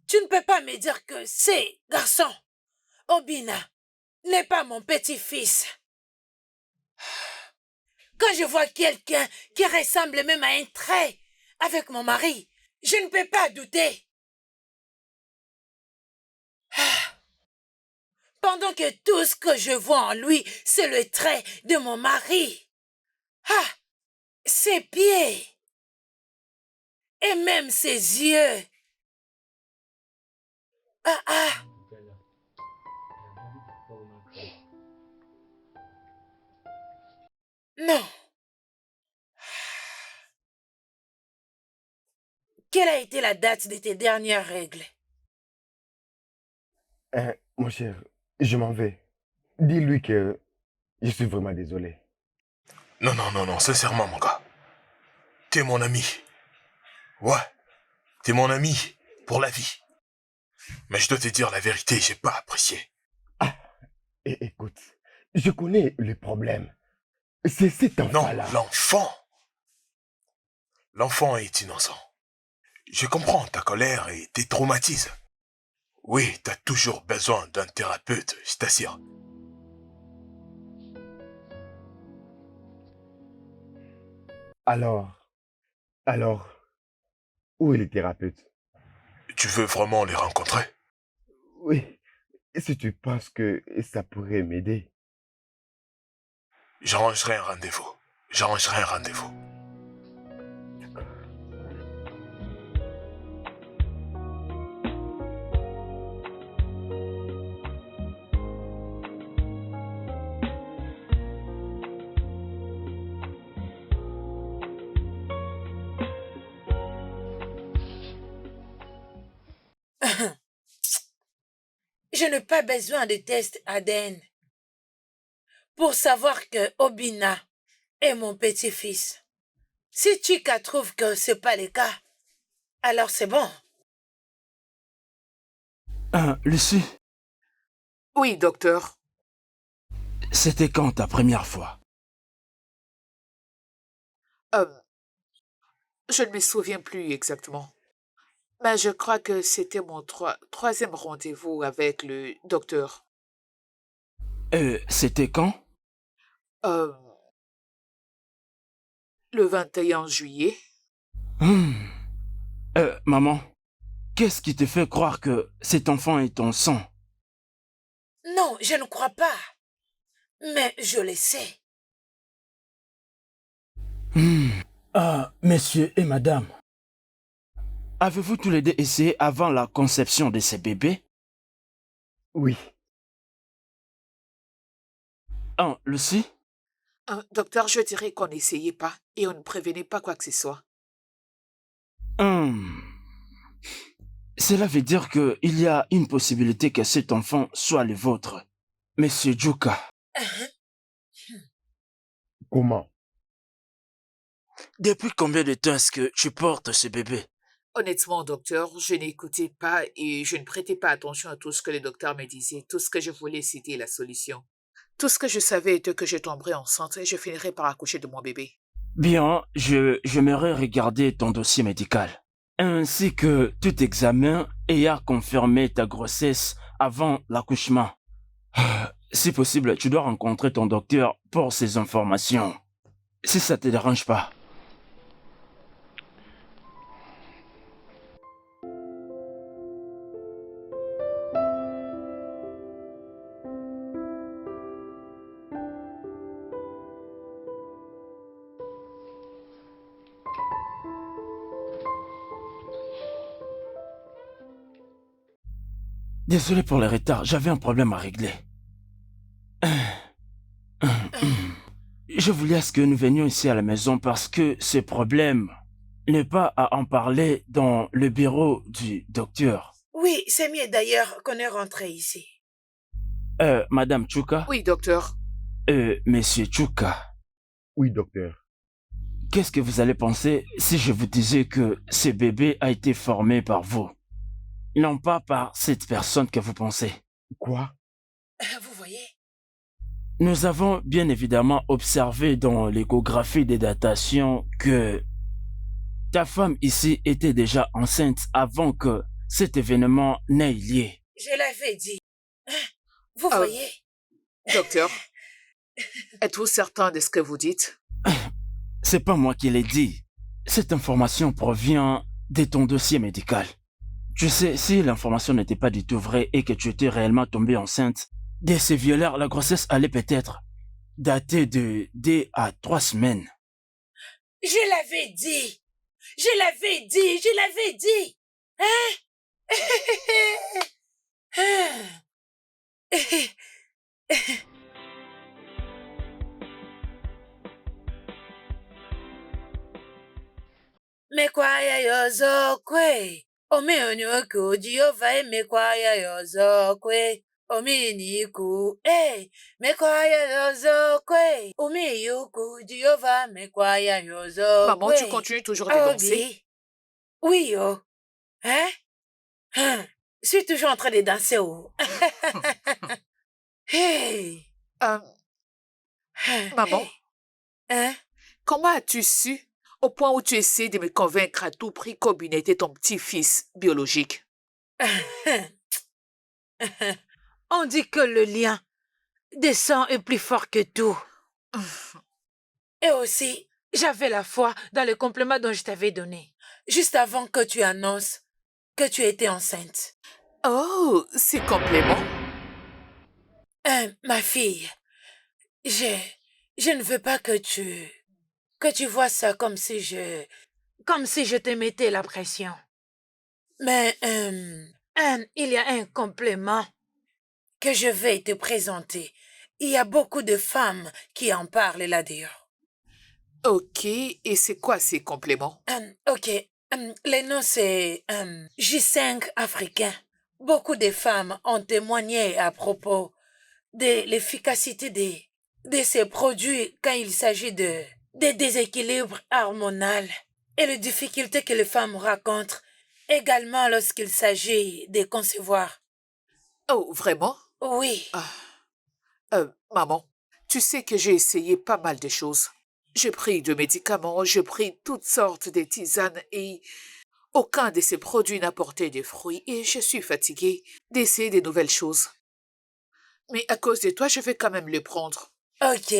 Tu ne peux pas me dire que ces garçons, Obina, n'est pas mon petit-fils. Quand je vois quelqu'un qui ressemble même à un trait avec mon mari, je ne peux pas douter. Pendant que tout ce que je vois en lui, c'est le trait de mon mari. Ses pieds. Et même ses yeux. Non. Quelle a été la date de tes dernières règles? Mon cher, je m'en vais. Dis-lui que je suis vraiment désolé. Non, non, non, non, sincèrement, mon gars. T'es mon ami. Ouais, t'es mon ami pour la vie. Mais je dois te dire la vérité, j'ai pas apprécié. Et écoute, je connais le problème. C'est cet enfant-là. Non, l'enfant. L'enfant est innocent. Je comprends ta colère et tes traumatismes. Oui, t'as toujours besoin d'un thérapeute, je t'assure. Alors, où est le thérapeute? Tu veux vraiment les rencontrer? Oui, si tu penses que ça pourrait m'aider. J'arrangerai un rendez-vous. J'arrangerai un rendez-vous. Je n'ai pas besoin de tests ADN pour savoir que Obina est mon petit-fils. Si Chika trouve que c'est pas le cas, alors c'est bon. Lucie, Oui, docteur. c'était quand ta première fois? Je ne me souviens plus exactement. Mais je crois que c'était mon troisième rendez-vous avec le docteur. C'était quand? Le 21 juillet. Maman, qu'est-ce qui te fait croire que cet enfant est ton sang? Non, je ne crois pas. Mais je le sais. Messieurs et madame, avez-vous tous les deux essayé avant la conception de ces bébés? Oui. Ah, Lucie? Docteur, je dirais qu'on n'essayait pas et on ne prévenait pas quoi que ce soit. Hum, Cela veut dire qu'il y a une possibilité que cet enfant soit le vôtre. Monsieur Juka, Comment? Depuis combien de temps est-ce que tu portes ce bébé? Honnêtement, docteur, je n'écoutais pas et je ne prêtais pas attention à tout ce que le docteur me disait. Tout ce que je voulais, c'était la solution. Tout ce que je savais était que je tomberais enceinte et je finirais par accoucher de mon bébé. bien, j'aimerais regarder ton dossier médical, ainsi que tout examen ayant confirmé ta grossesse avant l'accouchement. Si possible, tu dois rencontrer ton docteur pour ces informations. Si ça te dérange pas. Désolé pour le retard, j'avais un problème à régler. Je voulais à ce que nous venions ici à la maison parce que ce problème n'est pas à en parler dans le bureau du docteur. Oui, c'est mieux d'ailleurs qu'on est rentré ici. Madame Chuka? Oui, docteur. Monsieur Chuka, Oui, docteur. qu'est-ce que vous allez penser si je vous disais que ce bébé a été formé par vous? Non pas par cette personne que vous pensez. Quoi? Vous voyez? Nous avons bien évidemment observé dans l'échographie des datations que ta femme ici était déjà enceinte avant que cet événement n'ait lieu. Je l'avais dit. Vous Ah. voyez? Docteur, êtes-vous certain de ce que vous dites? C'est pas moi qui l'ai dit. Cette information provient de ton dossier médical. Tu sais, si l'information n'était pas du tout vraie et que tu étais réellement tombée enceinte, de ces violeurs, la grossesse allait peut-être dater de 2 à 3 semaines. Je l'avais dit. Je l'avais dit. Je l'avais dit. Hein? Mekwaya yozokwe. Omeonyoku Jehova emekwaya yozokwe. Ominiku, mekwaya yozokwe. Omiyuku Jehova mekwaya yozokwe. Maman, tu continues toujours de danser? Oui, oh. Hein? Je suis toujours en train de danser, oh. Hey. Maman, Hein? comment as-tu su au point où tu essaies de me convaincre à tout prix qu'Obin était ton petit-fils biologique? On dit que le lien des sangs est plus fort que tout. Et aussi, j'avais la foi dans le complément dont je t'avais donné, juste avant que tu annonces que tu étais enceinte. Oh, c'est complément. Ma fille, je ne veux pas que tu vois ça comme si je te mettais la pression. Mais il y a un complément que je vais te présenter. Il y a beaucoup de femmes qui en parlent là-dedans. Ok, et c'est quoi ces compléments? Ok, le nom c'est J5 africain. Beaucoup de femmes ont témoigné à propos de l'efficacité de ces produits quand il s'agit de déséquilibres hormonaux et les difficultés que les femmes rencontrent également lorsqu'il s'agit de concevoir. Oh, vraiment? Oui. Maman, tu sais que j'ai essayé pas mal de choses. J'ai pris de médicaments, j'ai pris toutes sortes de tisanes et aucun de ces produits n'a porté de fruits et je suis fatiguée d'essayer de nouvelles choses. Mais à cause de toi, je vais quand même le prendre. Ok,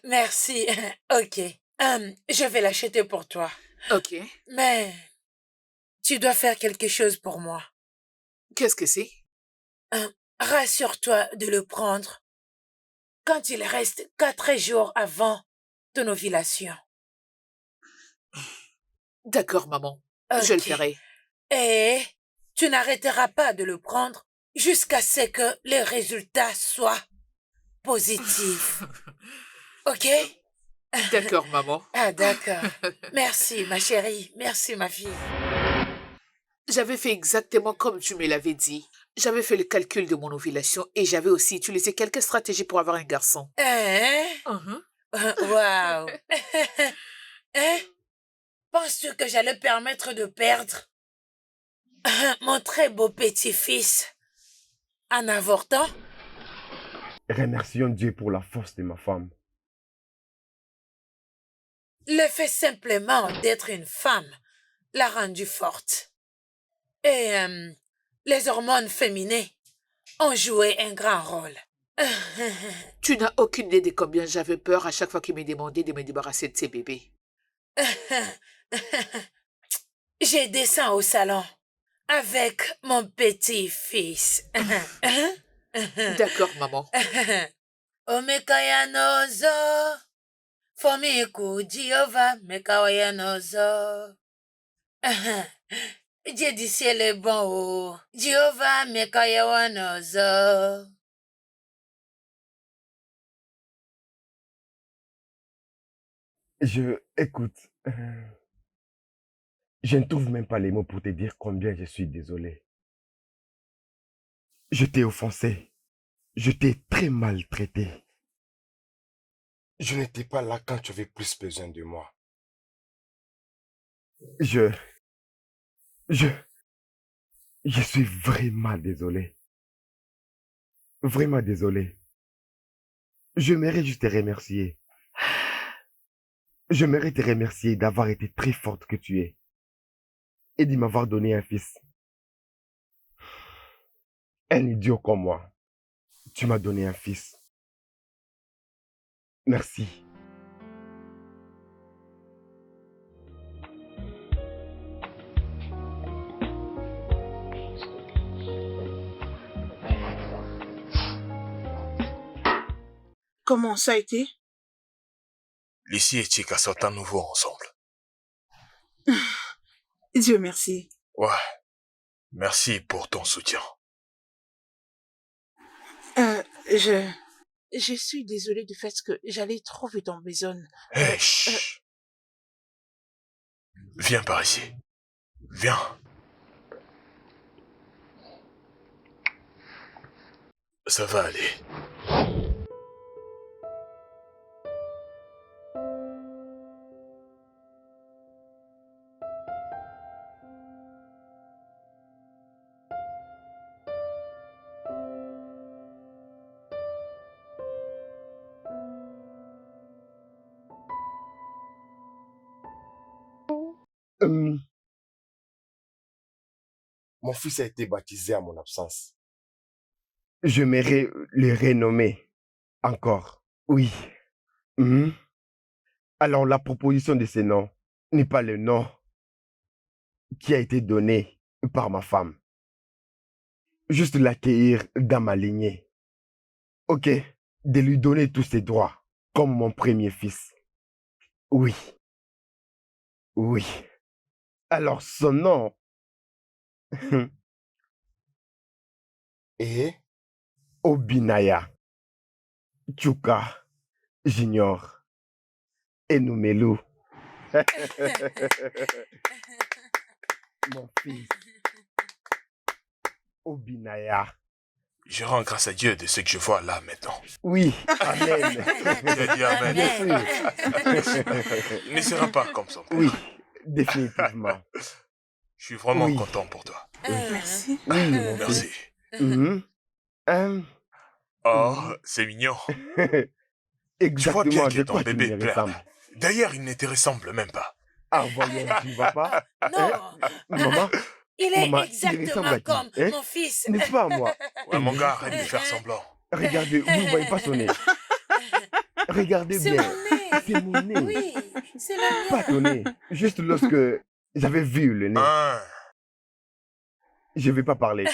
merci. Ok, je vais l'acheter pour toi. Ok. Mais tu dois faire quelque chose pour moi. Qu'est-ce que c'est? Rassure-toi de le prendre quand il reste 4 jours avant ton ovulation. D'accord, maman. Ok. Je le ferai. Et tu n'arrêteras pas de le prendre jusqu'à ce que les résultats soient positifs. Ok? D'accord, maman. Ah, d'accord. Merci, ma chérie. Merci, ma fille. J'avais fait exactement comme tu me l'avais dit. J'avais fait le calcul de mon ovulation et j'avais aussi utilisé quelques stratégies pour avoir un garçon. Hein? Mhm. Waouh! Hein? Penses-tu que j'allais permettre de perdre mon très beau petit-fils en avortant? Remercions Dieu pour la force de ma femme. Le fait simplement d'être une femme l'a rendue forte. Et les hormones féminines ont joué un grand rôle. Tu n'as aucune idée de combien j'avais peur à chaque fois qu'il me demandait de me débarrasser de ses bébés. J'ai descendu au salon avec mon petit-fils. D'accord, maman. Omekayanozo, Fomiku Jehovah, Mekawayanozo. Dieu du ciel est bon, oh. Jehovah, Mekawayanozo. Écoute, je ne trouve même pas les mots pour te dire combien je suis désolé. Je t'ai offensé. Je t'ai très maltraité. Je n'étais pas là quand tu avais plus besoin de moi. Je suis vraiment désolé. Vraiment désolé. J'aimerais juste te remercier. J'aimerais te remercier d'avoir été très forte que tu es et de m'avoir donné un fils. Un idiot comme moi. Tu m'as donné un fils. Merci. Comment ça a été? Lucie et Chica sont à nouveau ensemble. Dieu merci. Ouais. Merci pour ton soutien. Je suis désolée du fait que j'allais trop vite en besogne. Hé, chut. Viens par ici. Viens. Ça va aller. Mon fils a été baptisé à mon absence. J'aimerais le renommer encore. Oui. Alors la proposition de ce nom n'est pas le nom qui a été donné par ma femme. Juste l'accueillir dans ma lignée. Ok, de lui donner tous ses droits, comme mon premier fils. Oui. Oui. Alors son nom est Obinaya Chuka Junior Enumelu. Mon fils. Obinaya. Je rends grâce à Dieu de ce que je vois là maintenant. Oui, amen. Il a dit amen. Bien sûr. Il ne sera pas comme son père. Oui, définitivement. Je suis vraiment content pour toi. Merci. Oui, mon Merci. fils. Oh, c'est mignon. Tu vois bien Exactement, que de ton quoi tu bébé me pleure. ressembles. D'ailleurs, il ne te ressemble même pas. Ah, voyons, tu ne vas pas. Non, Maman, il est maman, il exactement ressemble à qui, comme hein? mon fils. N'est-ce pas à moi? Ouais, mon gars, arrête de faire semblant. Regardez, vous ne voyez pas son nez. Regardez C'est bien. mon nez. C'est mon nez. Oui, c'est le Pas ton nez. Juste lorsque j'avais vu le nez. Ah. Je ne vais pas parler.